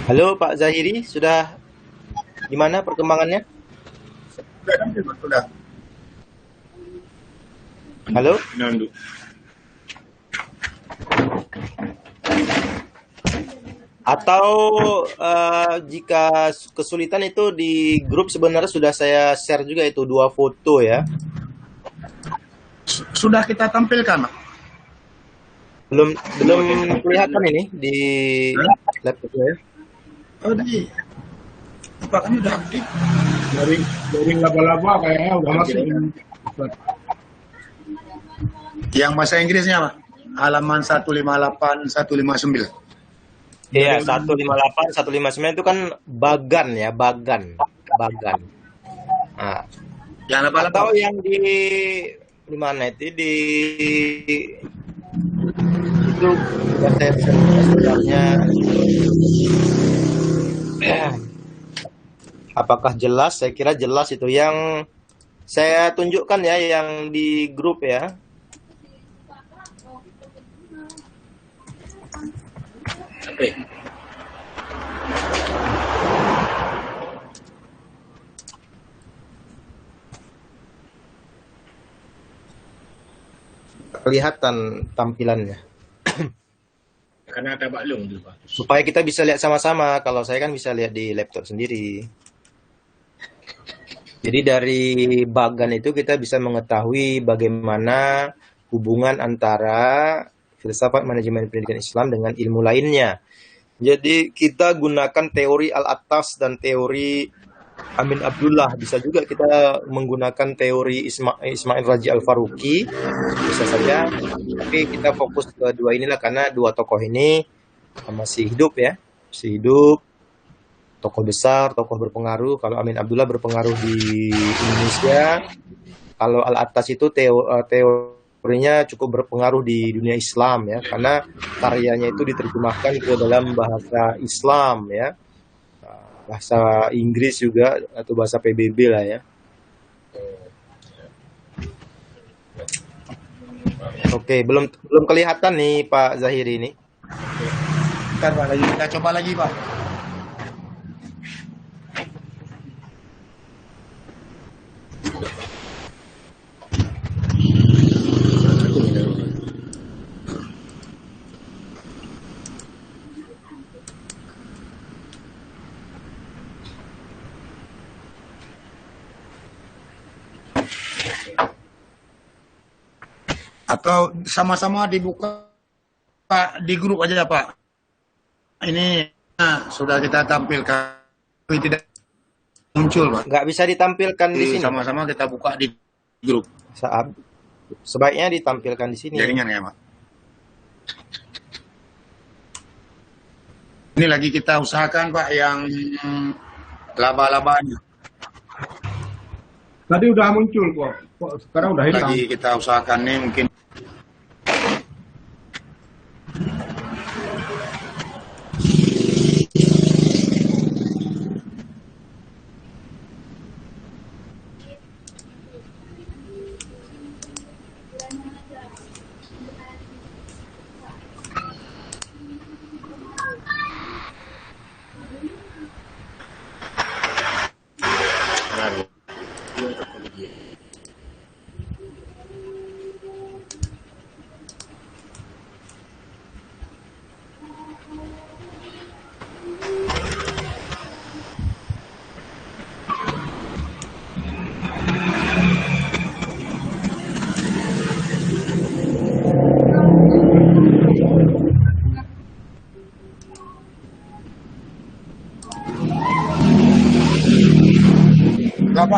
Halo Pak Zahiri, sudah gimana perkembangannya? Sudah. Halo? Nandu. Atau jika kesulitan itu di grup sebenarnya sudah saya share juga itu 2 foto ya. Sudah kita tampilkan, Pak. Belum kelihatan ini di laptop saya. Oh, di Pak, kan udah aktif. Dari laba-laba kayaknya udah masuk. Yang bahasa Inggrisnya, Pak? Halaman 158, 159. Iya, 158, 159 itu kan bagan ya, bagan. Nah, Yang apa-apa. atau yang di mana itu itu sudah saya sebenarnya. Apakah jelas? Saya kira jelas itu yang saya tunjukkan ya, yang di grup ya. Kelihatan tampilannya. Karena ada baklung dulu, Pak. Supaya kita bisa lihat sama-sama. Kalau saya kan bisa lihat di laptop sendiri. Jadi dari bagan itu kita bisa mengetahui bagaimana hubungan antara filsafat manajemen pendidikan Islam dengan ilmu lainnya. Jadi kita gunakan teori Al-Attas dan teori Amin Abdullah. Bisa juga kita menggunakan teori Ismail Raji Al-Faruqi. Bisa saja. Tapi kita fokus ke dua inilah karena dua tokoh ini masih hidup ya. Masih hidup. Tokoh besar, tokoh berpengaruh. Kalau Amin Abdullah berpengaruh di Indonesia. Kalau Al-Attas itu teorinya cukup berpengaruh di dunia Islam ya. Karena karyanya itu diterjemahkan ke dalam bahasa Islam ya. Bahasa Inggris juga atau bahasa PBB lah ya. Oke, belum kelihatan nih Pak Zahiri ini. Bentar, Pak, lagi kita coba lagi, Pak. Atau sama-sama dibuka Pak di grup aja Pak. Ini sudah kita tampilkan, tapi tidak muncul Pak. Nggak bisa ditampilkan di sini. Sama-sama kita buka di grup. Sebaiknya ditampilkan di sini. Jaringan ya Pak. Ini lagi kita usahakan Pak yang laba-labanya. Tadi udah muncul kok sekarang udah hilang. Lagi kita usahakan nih mungkin.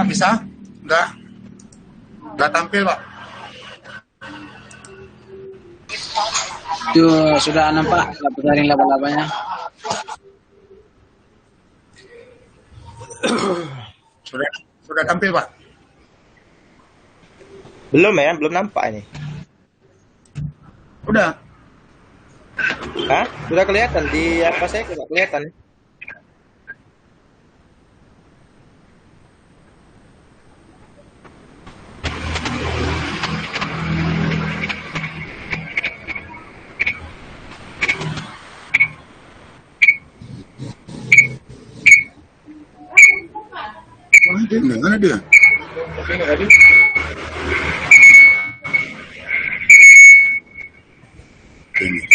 bisa? Nggak tampil, Pak. Itu sudah nampak jaring laba-labanya. Sudah tampil, Pak. Belum ya, belum nampak ini. Udah. Hah? Sudah kelihatan di apa saya tidak kelihatan. Mana dia? Ini.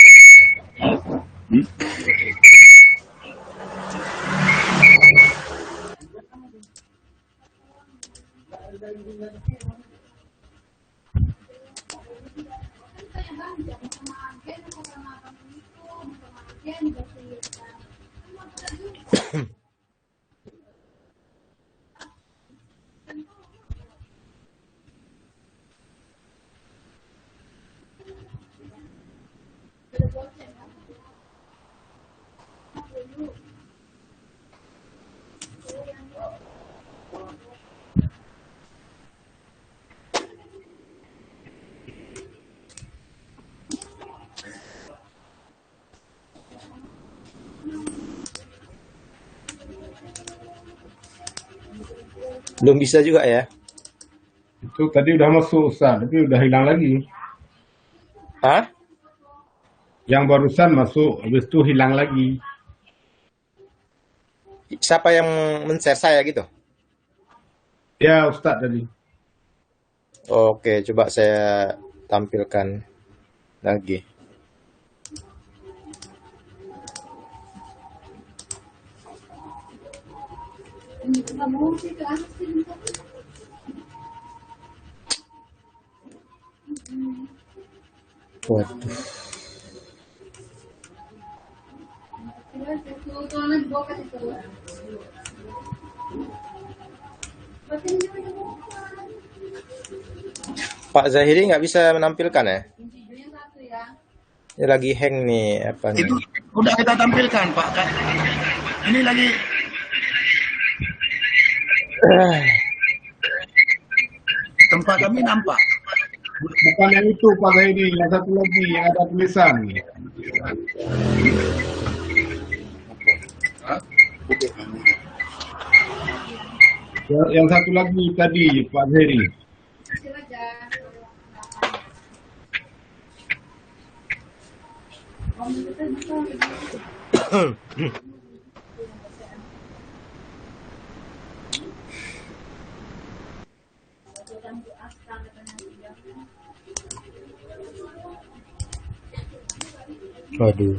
Belum bisa juga ya. Itu tadi udah masuk Ustaz, tapi udah hilang lagi. Hah? Yang barusan masuk, habis itu hilang lagi. Siapa yang men-share saya gitu? Ya Ustaz tadi. Oke, coba saya tampilkan lagi. Waduh. Pak Zahiri nggak bisa menampilkan ya? Ini lagi hang nih apa nih? Itu udah kita tampilkan, Pak. Ini lagi tempat kami nampak. Bukan yang itu Pak Zaidi, yang satu lagi yang ada tulisan. Yang satu lagi tadi Pak Zaidi. Waduh.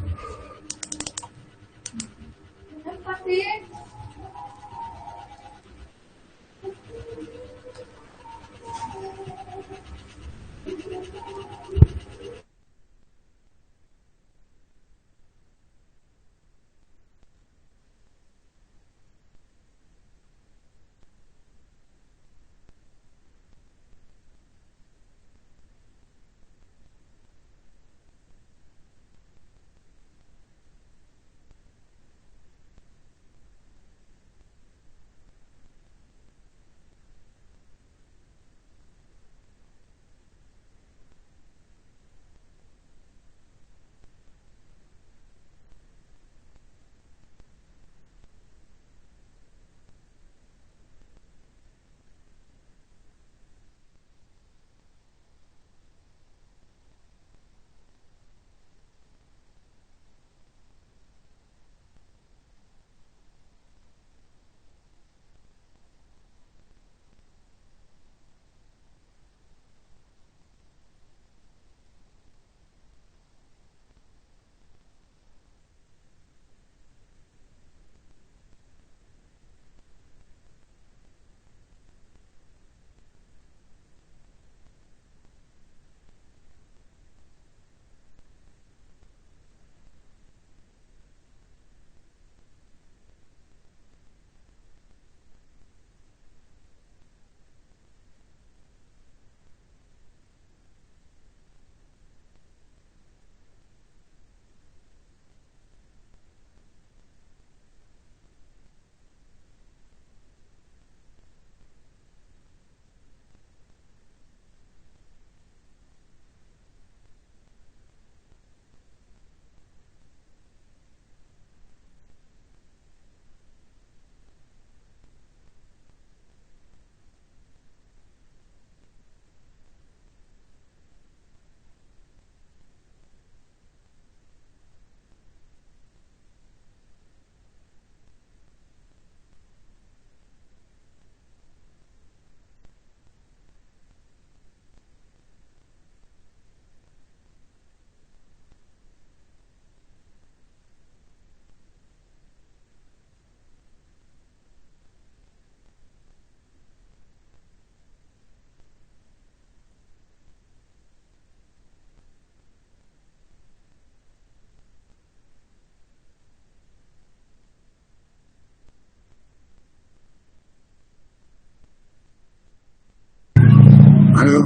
Halo.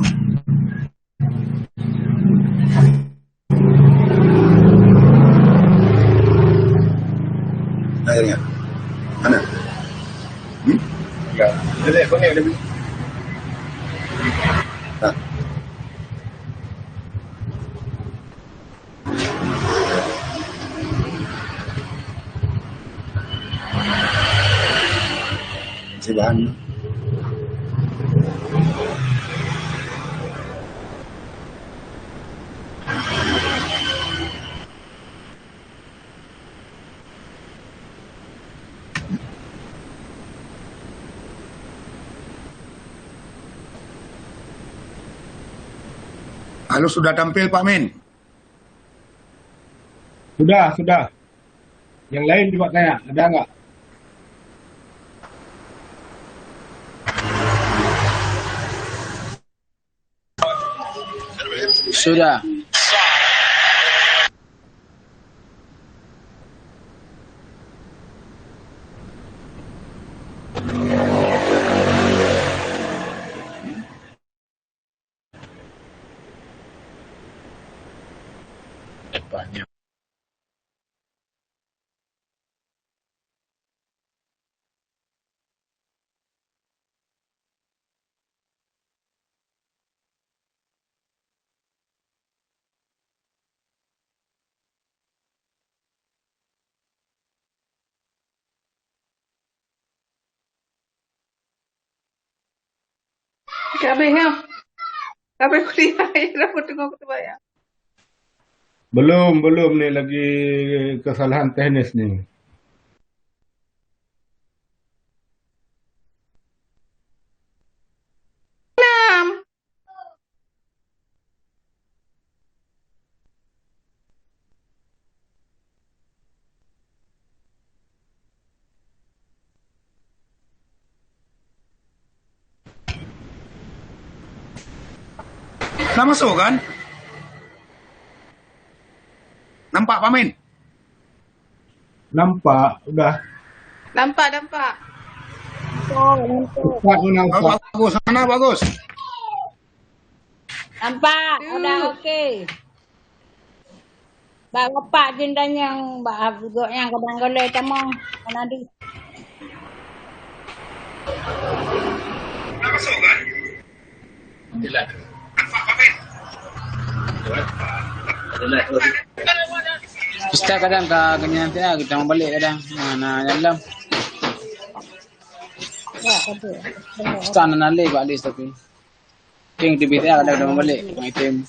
Akhirnya. Mana? Ya, jadi konek lebih. Tak. Si bahan. Halo, sudah tampil Pak Min? Sudah. Yang lain juga tanya, ada nggak? Sudah. Kabeh ya. Kabeh kuliah ya dapat tengok tu ya. Belum nih lagi kesalahan teknis nih. Enam. Nah, masuk kan? Nampak Pak Min? Nampak, udah. Nampak. Cepat Oh, nampak. bagus, sana bagus. Nampak, udah okey. Bapak jendan yang juga yang kadang-kadang tamang mana di. Masuk kan? Ustaz kadang ganyan nanti kita mau balik kadang. Mana dalam. Ya, betul. Ustaz nanti balik tapi. King di BTA kadang mau balik item.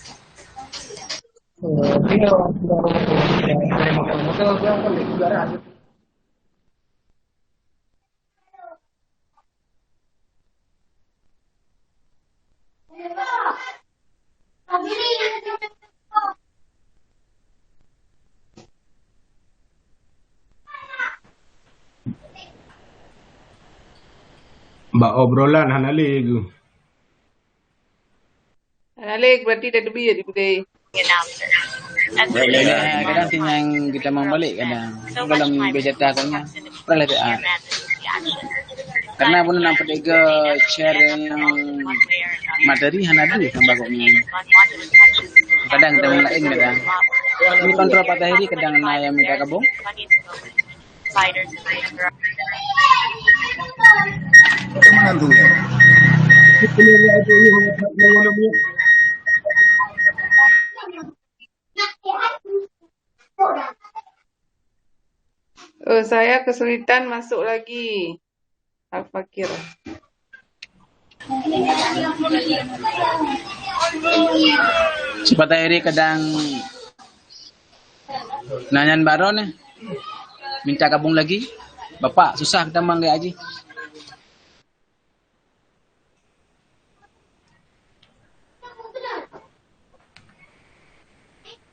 Mbak obrolan hanali gu. Alik berarti dah lebih di budaya. Kadang tinggal yang kita mau balik kadang dalam bejata kanya perlataan. Karena pun nampak juga share yang materi hanadu tambah koknya. Kadang kita melain kadang. Ini kontrol patah ini kadang na yang minta kabung. Menantunya. Oh, saya kesulitan masuk lagi. Al-Fakir. Cepat airi kadang nanyan baron minta kabung lagi. Bapak susah kita mangga aja.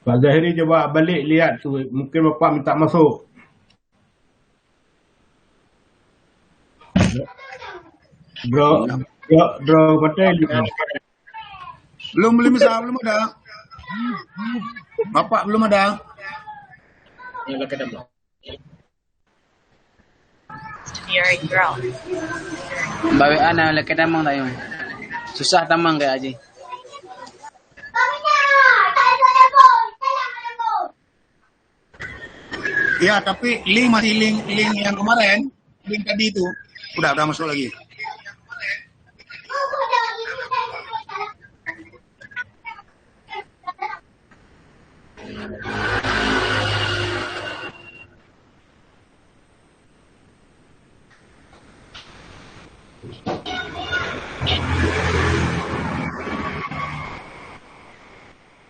Pak Zahiri coba balik lihat tu, mungkin bapak minta masuk. Draw batai Belum misal belum ada. Bapak belum ada. Bawa anak leket tamang tayo. Susah tamang kaya aja. Ya, tapi link masih link yang kemarin, link tadi itu udah masuk lagi.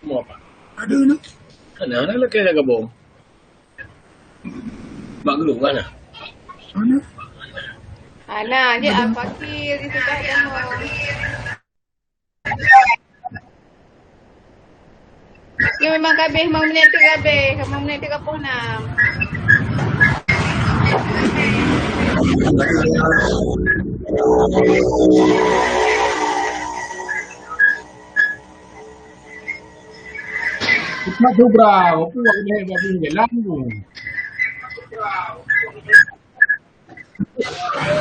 Mau apa? Aduh, no. Mana lah kaya gabung? Mak gelung mana? Mana? Ana, dia apa kir itu dah yang ya memang kabeh mau menit tu kabeh, mau menit tu kapung nam. Kita tu berapa? Aku buat ni jadi jalan tu.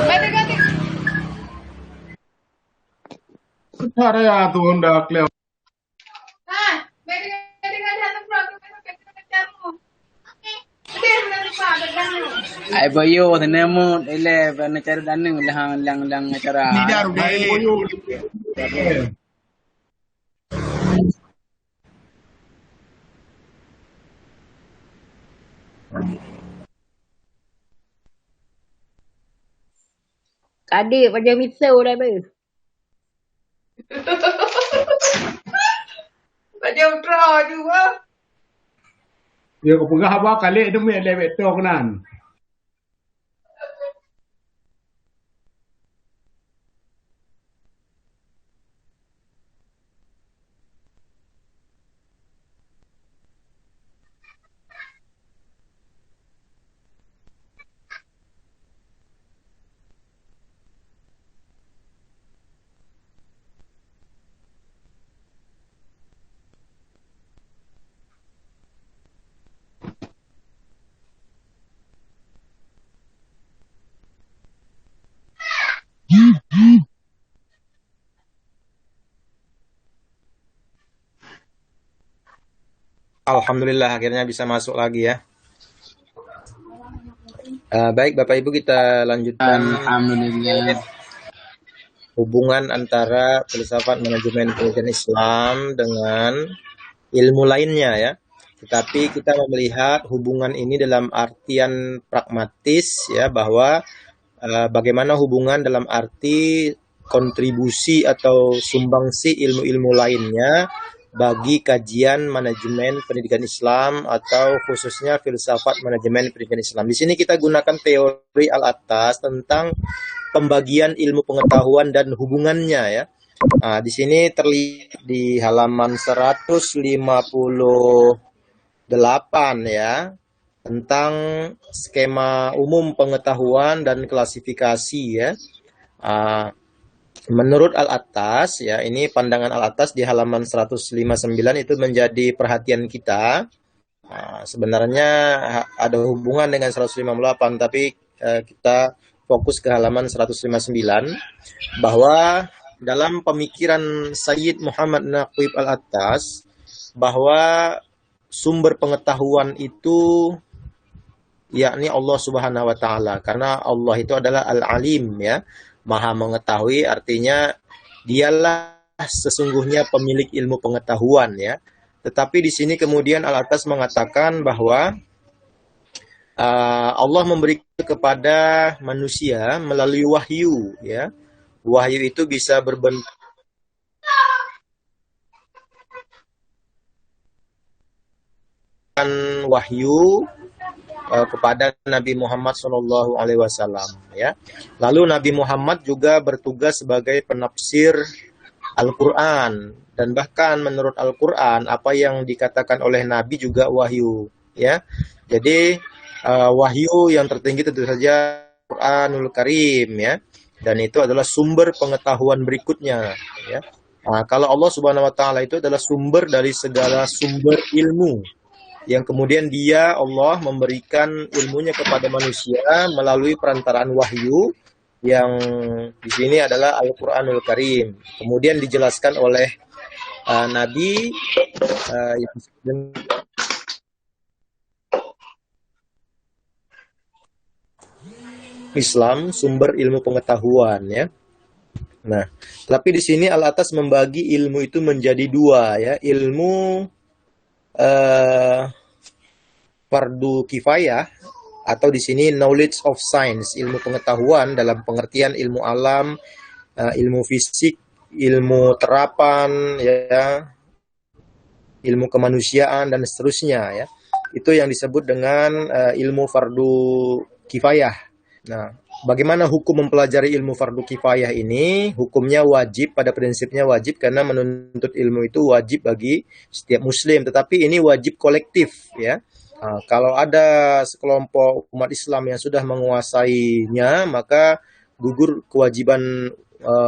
Balik ganti. Cara ya tu hendak lewat. Ha, balik ganti hantar pro tu kamu. Dia nak lupa dah. Ai bayo thenemu ile bana cara daneng lang acara. Ni daru deh. Kadik pada misau dah ber. Macam draw juga. Dia kau pegah apa kali demi lewat tu kenan. Alhamdulillah akhirnya bisa masuk lagi ya. Baik Bapak Ibu, kita lanjutkan Alhamdulillah. hubungan antara filsafat manajemen pendidikan Islam dengan ilmu lainnya ya. Tetapi kita melihat hubungan ini dalam artian pragmatis ya, bahwa bagaimana hubungan dalam arti kontribusi atau sumbangsi ilmu-ilmu lainnya bagi kajian manajemen pendidikan Islam atau khususnya filsafat manajemen pendidikan Islam. Di sini kita gunakan teori al-atas tentang pembagian ilmu pengetahuan dan hubungannya ya. Di sini terlihat di halaman 158 ya, tentang skema umum pengetahuan dan klasifikasi ya. Menurut al-atas ya, ini pandangan al-atas di halaman 159 itu menjadi perhatian kita. Sebenarnya ada hubungan dengan 158, tapi kita fokus ke halaman 159, bahwa dalam pemikiran Sayyid Muhammad Naqib al-Attas, bahwa sumber pengetahuan itu yakni Allah Subhanahu wa taala, karena Allah itu adalah Al-Alim ya, Maha mengetahui, artinya dialah sesungguhnya pemilik ilmu pengetahuan ya. Tetapi di sini kemudian al-Attas mengatakan bahwa Allah memberi kepada manusia melalui wahyu ya. Wahyu itu bisa berbentuk wahyu kepada Nabi Muhammad SAW ya. Lalu Nabi Muhammad juga bertugas sebagai penafsir Al-Quran, dan bahkan menurut Al-Quran apa yang dikatakan oleh Nabi juga wahyu ya. Jadi wahyu yang tertinggi tentu saja Al-Quranul Karim ya, dan itu adalah sumber pengetahuan berikutnya ya. Kalau Allah Subhanahu wa taala itu adalah sumber dari segala sumber ilmu, yang kemudian dia Allah memberikan ilmunya kepada manusia melalui perantaraan wahyu, yang di sini adalah Al-Quranul Karim. Kemudian dijelaskan oleh Nabi Islam, sumber ilmu pengetahuan ya. Nah, tapi di sini Al-Atas membagi ilmu itu menjadi dua ya, ilmu fardu kifayah atau di sini knowledge of science, ilmu pengetahuan dalam pengertian ilmu alam, ilmu fisik, ilmu terapan ya, ilmu kemanusiaan dan seterusnya ya. Itu yang disebut dengan ilmu fardu kifayah. Nah, bagaimana hukum mempelajari ilmu fardu kifayah ini? Hukumnya wajib, pada prinsipnya wajib karena menuntut ilmu itu wajib bagi setiap muslim, tetapi ini wajib kolektif ya. Nah, kalau ada sekelompok umat Islam yang sudah menguasainya, maka gugur kewajiban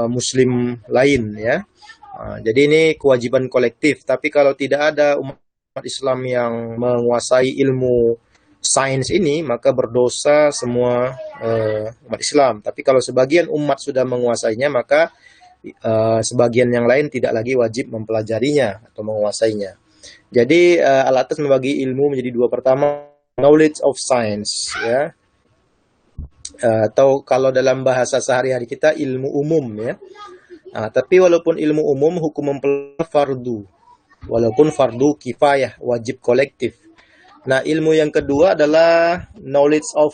muslim lain ya. Jadi ini kewajiban kolektif, tapi kalau tidak ada umat Islam yang menguasai ilmu sains ini, maka berdosa semua umat Islam. Tapi kalau sebagian umat sudah menguasainya, maka sebagian yang lain tidak lagi wajib mempelajarinya atau menguasainya. Jadi Al-Atas membagi ilmu menjadi dua. Pertama, knowledge of science ya, atau kalau dalam bahasa sehari-hari kita ilmu umum ya. Tapi walaupun ilmu umum, hukum mempelajari fardu, walaupun fardu kifayah, wajib kolektif. Nah, ilmu yang kedua adalah knowledge of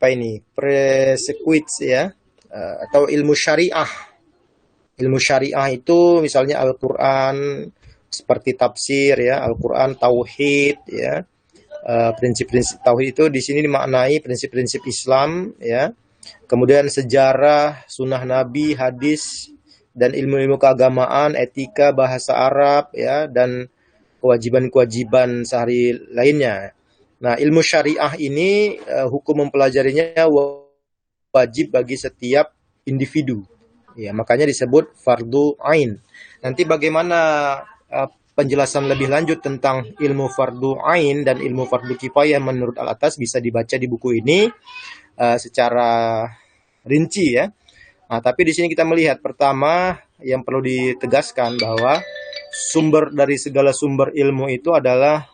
prerequisites ya, atau ilmu syariah. Ilmu syariah itu misalnya Al-Quran, seperti tafsir ya, Al-Quran, tauhid ya. Prinsip-prinsip tauhid itu di sini dimaknai prinsip-prinsip Islam ya. Kemudian sejarah, sunnah Nabi, hadis, dan ilmu-ilmu keagamaan, etika, bahasa Arab ya, dan kewajiban-kewajiban sehari lainnya. Nah, ilmu syariah ini hukum mempelajarinya wajib bagi setiap individu. Ya, makanya disebut fardu ain. Nanti bagaimana penjelasan lebih lanjut tentang ilmu fardu ain dan ilmu fardu kifayah menurut Al-Atas bisa dibaca di buku ini secara rinci ya. Nah, tapi di sini kita melihat pertama yang perlu ditegaskan bahwa sumber dari segala sumber ilmu itu adalah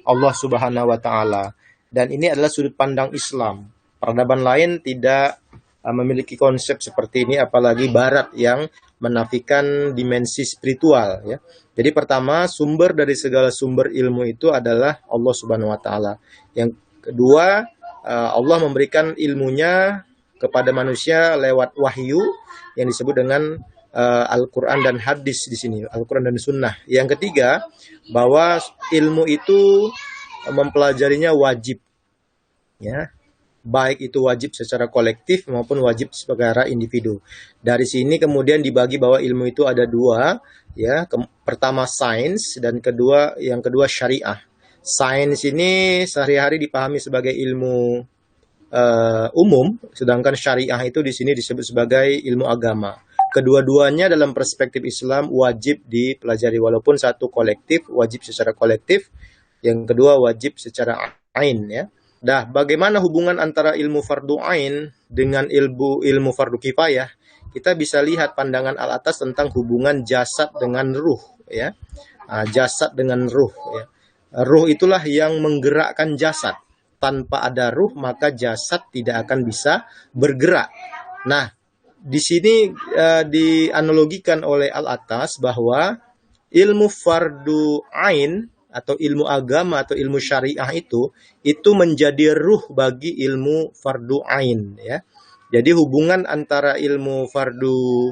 Allah Subhanahu wa taala, dan ini adalah sudut pandang Islam. Peradaban lain tidak memiliki konsep seperti ini, apalagi barat yang menafikan dimensi spiritual ya. Jadi pertama, sumber dari segala sumber ilmu itu adalah Allah Subhanahu wa taala. Yang kedua, Allah memberikan ilmunya kepada manusia lewat wahyu yang disebut dengan Al-Quran dan hadis di sini, Al-Quran dan sunnah. Yang ketiga, bahwa ilmu itu mempelajarinya wajib, ya, baik itu wajib secara kolektif maupun wajib secara individu. Dari sini kemudian dibagi bahwa ilmu itu ada dua, ya, pertama sains dan yang kedua syariah. Sains ini sehari-hari dipahami sebagai ilmu umum, sedangkan syariah itu di sini disebut sebagai ilmu agama. Kedua-duanya dalam perspektif Islam wajib dipelajari, walaupun satu kolektif, wajib secara kolektif, yang kedua wajib secara ain ya. Dah, bagaimana hubungan antara ilmu fardu ain dengan ilmu fardu kifayah? Kita bisa lihat pandangan Al-Atas tentang hubungan jasad dengan ruh ya. Jasad dengan ruh ya. Ruh itulah yang menggerakkan jasad. Tanpa ada ruh maka jasad tidak akan bisa bergerak. Nah, di sini dianalogikan oleh Al-Atas bahwa ilmu fardu ain atau ilmu agama atau ilmu syariah itu menjadi ruh bagi ilmu fardu ain ya. Jadi hubungan antara ilmu fardu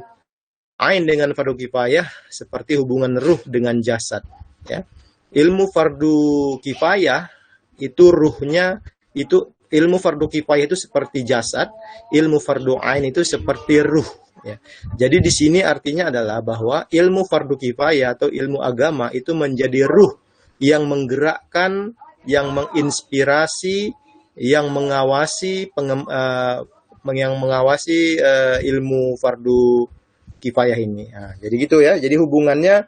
ain dengan fardu kifayah seperti hubungan ruh dengan jasad ya. Ilmu fardu kifayah itu ruhnya, itu ilmu fardu kifayah itu seperti jasad, ilmu fardu ain itu seperti ruh ya. Jadi di sini artinya adalah bahwa ilmu fardu kifayah atau ilmu agama itu menjadi ruh yang menggerakkan, yang menginspirasi, yang mengawasi ilmu fardu kifayah ini. Nah, jadi gitu ya. Jadi hubungannya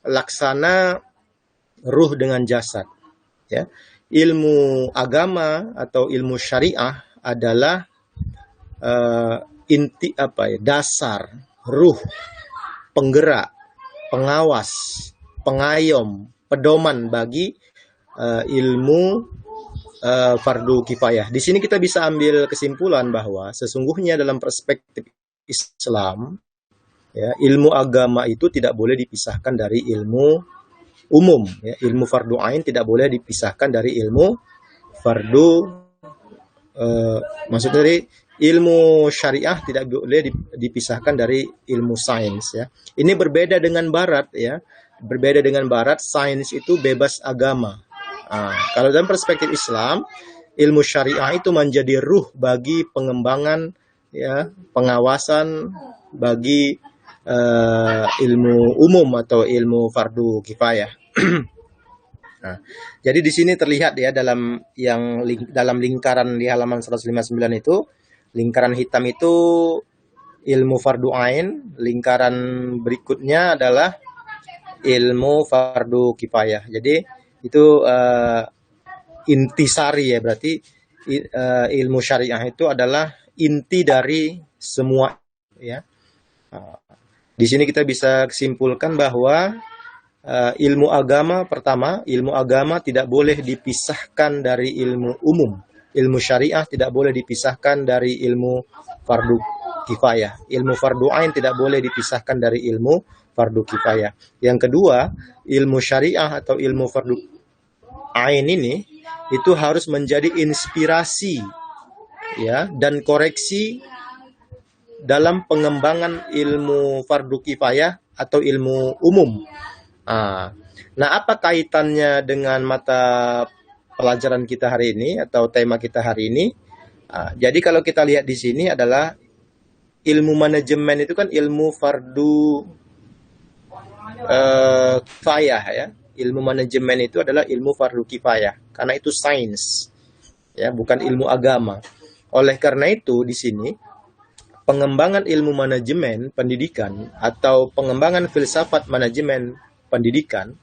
laksana ruh dengan jasad ya. Ilmu agama atau ilmu syariah adalah dasar, ruh, penggerak, pengawas, pengayom, pedoman bagi ilmu fardu kifayah. Di sini kita bisa ambil kesimpulan bahwa sesungguhnya dalam perspektif Islam, ya, ilmu agama itu tidak boleh dipisahkan dari ilmu umum. Ya. Ilmu fardu ain tidak boleh dipisahkan dari ilmu fardu, maksudnya dari ilmu syariah tidak boleh dipisahkan dari ilmu sains. Ya. Ini berbeda dengan Barat, ya. Berbeda dengan Barat, sains itu bebas agama. Kalau dalam perspektif Islam, ilmu syariah itu menjadi ruh bagi pengembangan, ya, pengawasan bagi ilmu umum atau ilmu fardu kifayah. Nah, jadi di sini terlihat ya dalam lingkaran di halaman 159 itu, lingkaran hitam itu ilmu fardu ain, lingkaran berikutnya adalah ilmu fardu kifayah. Jadi itu intisari, ya, berarti ilmu syariah itu adalah inti dari semua, ya. Di sini kita bisa simpulkan bahwa ilmu agama, pertama, ilmu agama tidak boleh dipisahkan dari ilmu umum. Ilmu syariah tidak boleh dipisahkan dari ilmu fardu kifayah. Ilmu fardu ain tidak boleh dipisahkan dari ilmu fardu kifayah. Yang kedua, ilmu syariah atau ilmu fardu ain ini itu harus menjadi inspirasi, ya, dan koreksi dalam pengembangan ilmu fardu kifayah atau ilmu umum. Nah, apa kaitannya dengan mata pelajaran kita hari ini atau tema kita hari ini? Jadi kalau kita lihat di sini adalah ilmu manajemen itu kan ilmu fardu kifayah, ya. Ilmu manajemen itu adalah ilmu fardu kifayah karena itu sains, ya, bukan ilmu agama. Oleh karena itu di sini pengembangan ilmu manajemen pendidikan atau pengembangan filsafat manajemen pendidikan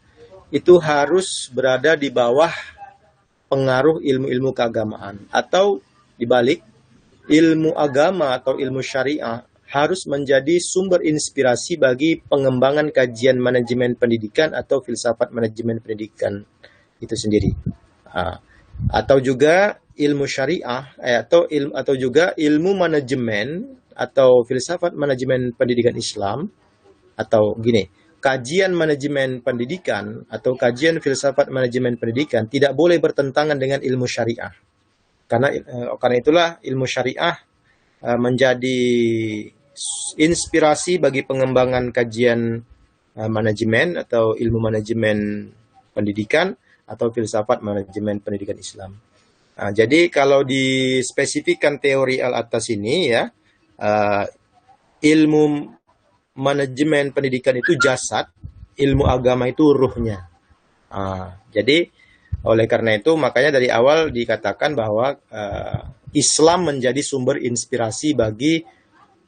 itu harus berada di bawah pengaruh ilmu-ilmu keagamaan, atau dibalik, ilmu agama atau ilmu syariah harus menjadi sumber inspirasi bagi pengembangan kajian manajemen pendidikan atau filsafat manajemen pendidikan itu sendiri. Atau juga ilmu syariah atau juga ilmu manajemen atau filsafat manajemen pendidikan Islam, atau gini, kajian manajemen pendidikan atau kajian filsafat manajemen pendidikan tidak boleh bertentangan dengan ilmu syariah. Karena itulah ilmu syariah menjadi inspirasi bagi pengembangan kajian manajemen atau ilmu manajemen pendidikan atau filsafat manajemen pendidikan Islam. Jadi kalau dispesifikkan teori al-atas ini, ya, ilmu manajemen pendidikan itu jasad, ilmu agama itu ruhnya. Jadi oleh karena itu makanya dari awal dikatakan bahwa Islam menjadi sumber inspirasi bagi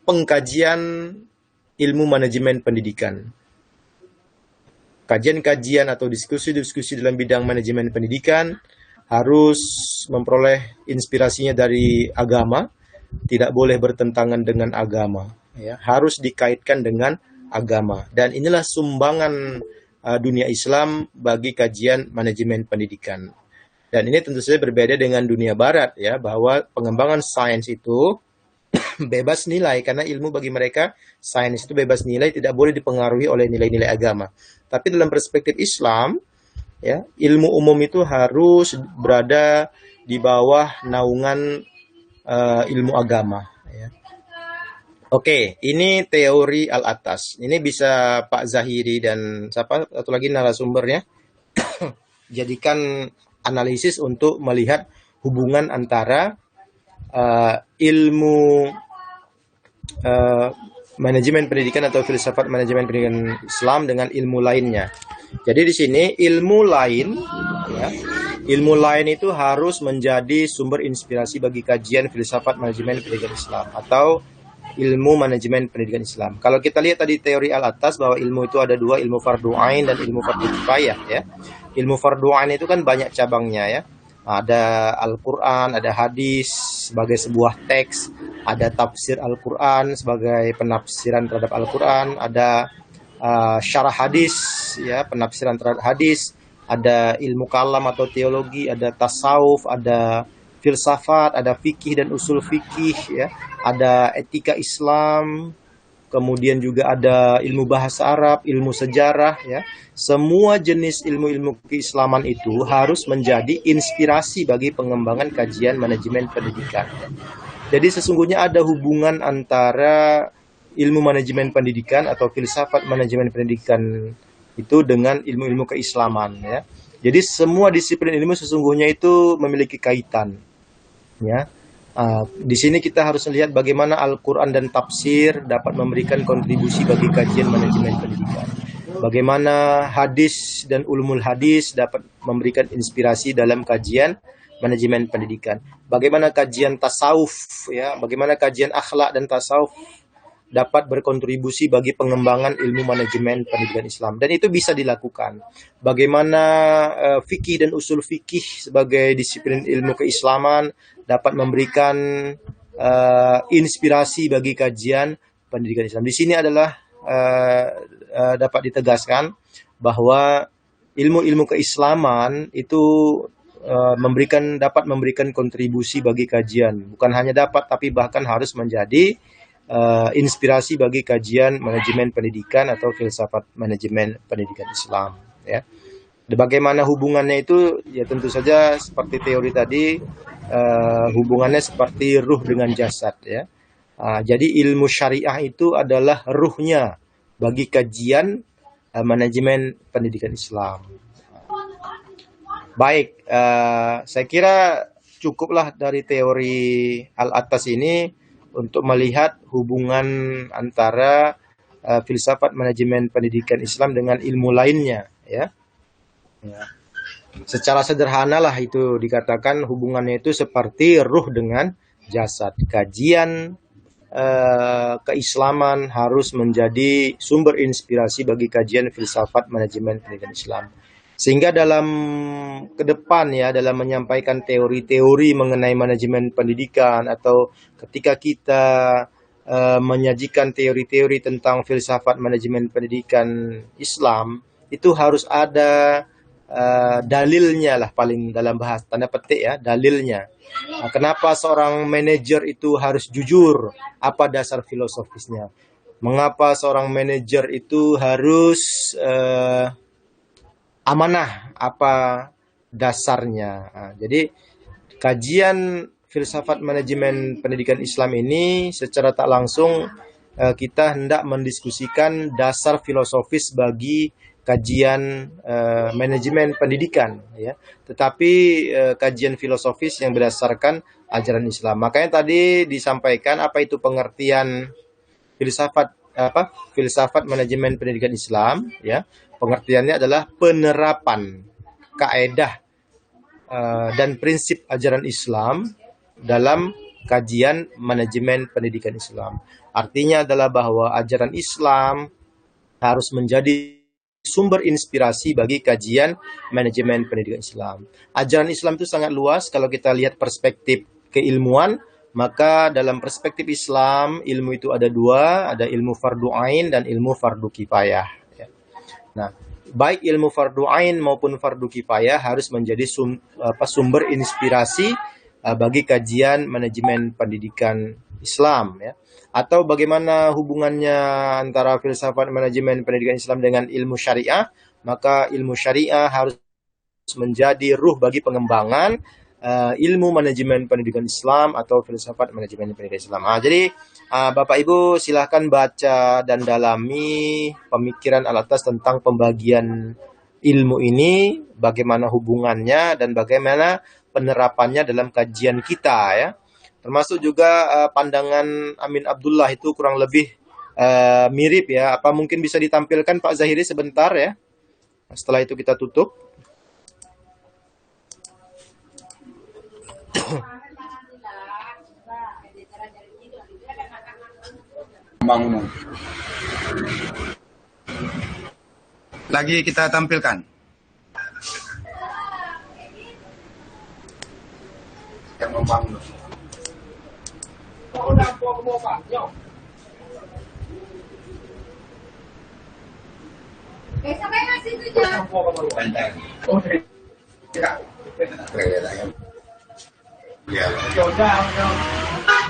pengkajian ilmu manajemen pendidikan. Kajian-kajian atau diskusi-diskusi dalam bidang manajemen pendidikan harus memperoleh inspirasinya dari agama, tidak boleh bertentangan dengan agama, ya, harus dikaitkan dengan agama. Dan inilah sumbangan dunia Islam bagi kajian manajemen pendidikan. Dan ini tentu saja berbeda dengan dunia Barat, ya, bahwa pengembangan sains itu bebas nilai, karena ilmu bagi mereka sains itu bebas nilai, tidak boleh dipengaruhi oleh nilai-nilai agama. Tapi dalam perspektif Islam, ya, ilmu umum itu harus berada di bawah naungan ilmu agama, ya. Oke, ini teori al-atas. Ini bisa Pak Zahiri dan siapa satu lagi narasumbernya jadikan analisis untuk melihat hubungan antara ilmu manajemen pendidikan atau filsafat manajemen pendidikan Islam dengan ilmu lainnya. Jadi di sini ilmu lain, ya, ilmu lain itu harus menjadi sumber inspirasi bagi kajian filsafat manajemen pendidikan Islam atau ilmu manajemen pendidikan Islam. Kalau kita lihat tadi teori al-atas bahwa ilmu itu ada dua, ilmu fardu ain dan ilmu fardu kifayah, ya. Ilmu fardu ain itu kan banyak cabangnya, ya. Ada Al-Quran, ada hadis sebagai sebuah teks, ada tafsir Al-Quran sebagai penafsiran terhadap Al-Quran, ada syarah hadis, ya, penafsiran terhadap hadis, ada ilmu kalam atau teologi, ada tasawuf, ada filsafat, ada fikih dan usul fikih, ya, ada etika Islam, kemudian juga ada ilmu bahasa Arab, ilmu sejarah, ya. Semua jenis ilmu-ilmu keislaman itu harus menjadi inspirasi bagi pengembangan kajian manajemen pendidikan. Jadi sesungguhnya ada hubungan antara ilmu manajemen pendidikan atau filsafat manajemen pendidikan itu dengan ilmu-ilmu keislaman, ya. Jadi semua disiplin ilmu sesungguhnya itu memiliki kaitan, ya. Di sini kita harus melihat bagaimana Al-Quran dan tafsir dapat memberikan kontribusi bagi kajian manajemen pendidikan. Bagaimana hadis dan ulumul hadis dapat memberikan inspirasi dalam kajian manajemen pendidikan. Bagaimana kajian tasawuf, ya, bagaimana kajian akhlak dan tasawuf dapat berkontribusi bagi pengembangan ilmu manajemen pendidikan Islam, dan itu bisa dilakukan. Bagaimana fikih dan usul fikih sebagai disiplin ilmu keislaman dapat memberikan inspirasi bagi kajian pendidikan Islam. Di sini adalah dapat ditegaskan bahwa ilmu-ilmu keislaman itu dapat memberikan kontribusi bagi kajian, bukan hanya dapat tapi bahkan harus menjadi inspirasi bagi kajian manajemen pendidikan atau filsafat manajemen pendidikan Islam, ya. Bagaimana hubungannya itu, ya tentu saja seperti teori tadi, hubungannya seperti ruh dengan jasad, ya. Jadi ilmu syariah itu adalah ruhnya bagi kajian manajemen pendidikan Islam. Baik, saya kira cukuplah dari teori Al-Attas ini untuk melihat hubungan antara filsafat manajemen pendidikan Islam dengan ilmu lainnya, ya. Secara sederhana lah itu dikatakan hubungannya itu seperti ruh dengan jasad. Kajian keislaman harus menjadi sumber inspirasi bagi kajian filsafat manajemen pendidikan Islam. Sehingga dalam ke depan, ya, dalam menyampaikan teori-teori mengenai manajemen pendidikan atau ketika kita menyajikan teori-teori tentang filsafat manajemen pendidikan Islam, itu harus ada dalilnya lah, paling dalam bahasa tanda petik, ya, dalilnya. Kenapa seorang manajer itu harus jujur? Apa dasar filosofisnya? Mengapa seorang manajer itu harus amanah, apa dasarnya? Jadi kajian filsafat manajemen pendidikan Islam ini secara tak langsung kita hendak mendiskusikan dasar filosofis bagi kajian manajemen pendidikan, ya. Tetapi kajian filosofis yang berdasarkan ajaran Islam. Makanya tadi disampaikan apa itu pengertian filsafat manajemen pendidikan Islam, ya. Pengertiannya adalah penerapan kaedah dan prinsip ajaran Islam dalam kajian manajemen pendidikan Islam. Artinya adalah bahwa ajaran Islam harus menjadi sumber inspirasi bagi kajian manajemen pendidikan Islam. Ajaran Islam itu sangat luas. Kalau kita lihat perspektif keilmuan, maka dalam perspektif Islam, ilmu itu ada dua, ada ilmu fardu ain dan ilmu fardu kifayah. Nah, baik ilmu fardu ain maupun fardu kifayah harus menjadi sumber inspirasi bagi kajian manajemen pendidikan Islam, ya. Atau bagaimana hubungannya antara filsafat manajemen pendidikan Islam dengan ilmu syariah, maka ilmu syariah harus menjadi ruh bagi pengembangan ilmu manajemen pendidikan Islam atau filsafat manajemen pendidikan Islam. Jadi Bapak Ibu silahkan baca dan dalami pemikiran Al-Attas tentang pembagian ilmu ini, bagaimana hubungannya dan bagaimana penerapannya dalam kajian kita, ya. Termasuk juga pandangan Amin Abdullah itu kurang lebih mirip, ya. Apa mungkin bisa ditampilkan Pak Zahiri sebentar, ya. Setelah itu kita tutup. Bangunan. Lagi kita tampilkan. Yang membangun.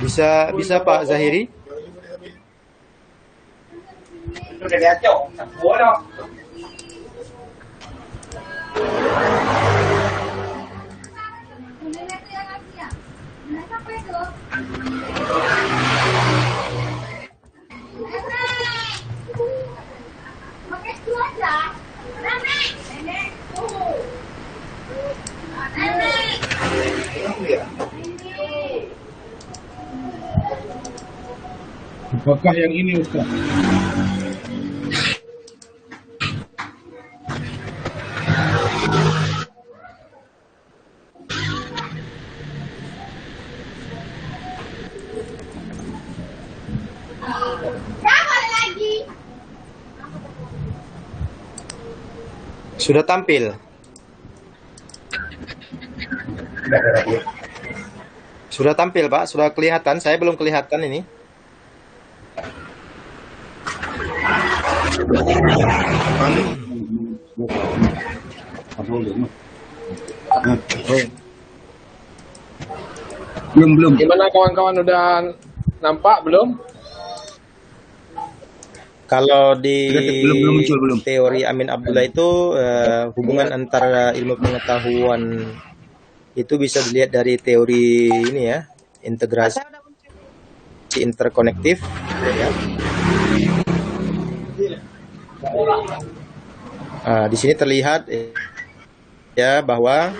Bisa Pak Zahiri? Apakah yang ini Ustaz? Sudah tampil? Sudah tampil Pak? Sudah kelihatan? Saya belum kelihatan ini. Belum. Gimana kawan-kawan, udah nampak belum? Kalau di belum muncul, belum. teori Amin Abdullah itu hubungan antara ilmu pengetahuan itu bisa dilihat dari teori ini ya, integrasi interkonektif ya. Di sini terlihat ya bahwa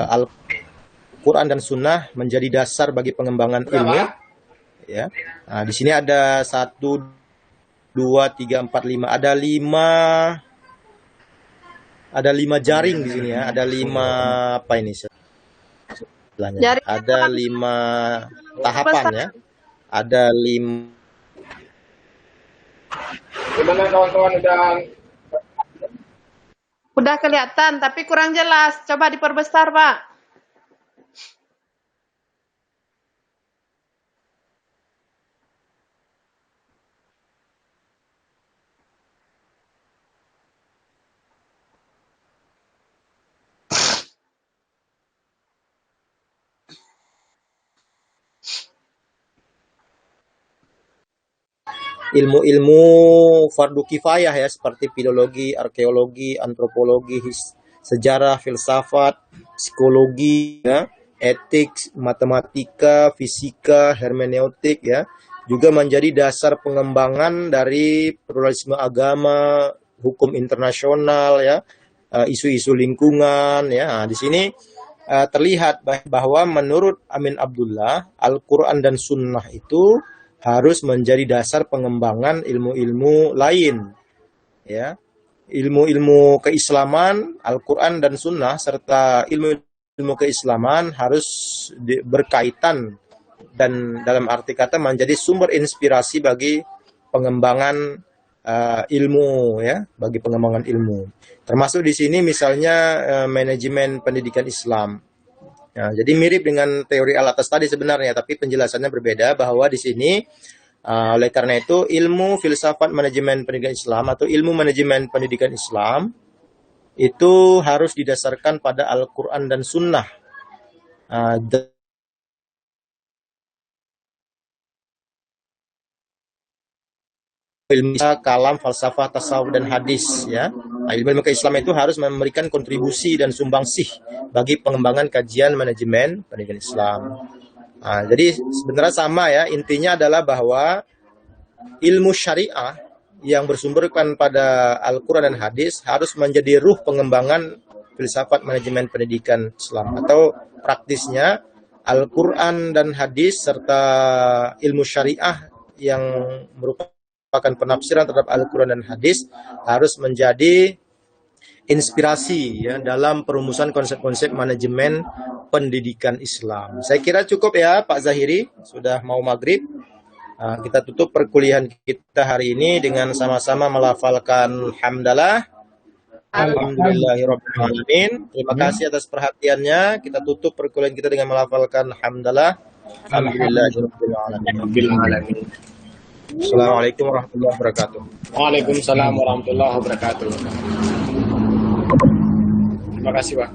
Al-Quran dan Sunnah menjadi dasar bagi pengembangan ilmu ya. Di sini ada 1, 2, 3, 4, 5. Ada 5 jaring di sini ya. Ada 5 apa ini? Jaring ada 5 tahapan ya. Ada 5. Gimana kawan-kawan, Udah kelihatan, tapi kurang jelas. Coba diperbesar, Pak. Ilmu-ilmu fardu kifayah ya, seperti filologi, arkeologi, antropologi, sejarah, filsafat, psikologi ya, etik, matematika, fisika, hermeneutik ya, juga menjadi dasar pengembangan dari pluralisme agama, hukum internasional ya, isu-isu lingkungan ya. Nah, di sini terlihat bahwa menurut Amin Abdullah, Al-Quran dan Sunnah itu harus menjadi dasar pengembangan ilmu-ilmu lain ya, ilmu-ilmu keislaman, Al-Quran dan Sunnah serta ilmu-ilmu keislaman harus berkaitan dan dalam arti kata menjadi sumber inspirasi bagi pengembangan ilmu ya, bagi pengembangan ilmu. Termasuk di sini misalnya manajemen pendidikan Islam. Nah, jadi mirip dengan teori al-atas tadi sebenarnya, tapi penjelasannya berbeda bahwa di sini oleh karena itu ilmu filsafat manajemen pendidikan Islam atau ilmu manajemen pendidikan Islam itu harus didasarkan pada Al-Quran dan Sunnah. Ilmu kalam, falsafah, tasawuf dan hadis ya. Nah, ilmu Islam itu harus memberikan kontribusi dan sumbangsih bagi pengembangan kajian manajemen pendidikan Islam. Nah, jadi sebenarnya sama ya, intinya adalah bahwa ilmu syariah yang bersumberkan pada Al-Quran dan hadis harus menjadi ruh pengembangan filsafat manajemen pendidikan Islam, atau praktisnya Al-Quran dan hadis serta ilmu syariah yang merupakan penafsiran terhadap Al-Quran dan hadis harus menjadi inspirasi ya dalam perumusan konsep-konsep manajemen pendidikan Islam. Saya kira cukup ya Pak Zahiri, sudah mau maghrib. Kita tutup perkuliahan kita hari ini dengan sama-sama melafalkan hamdalah. Alhamdulillahirrabbilalamin. Terima kasih atas perhatiannya. Kita tutup perkuliahan kita dengan melafalkan hamdalah. Alhamdulillahirrabbilalamin. Assalamualaikum warahmatullahi wabarakatuh. Waalaikumsalam warahmatullahi wabarakatuh. Terima kasih, Pak.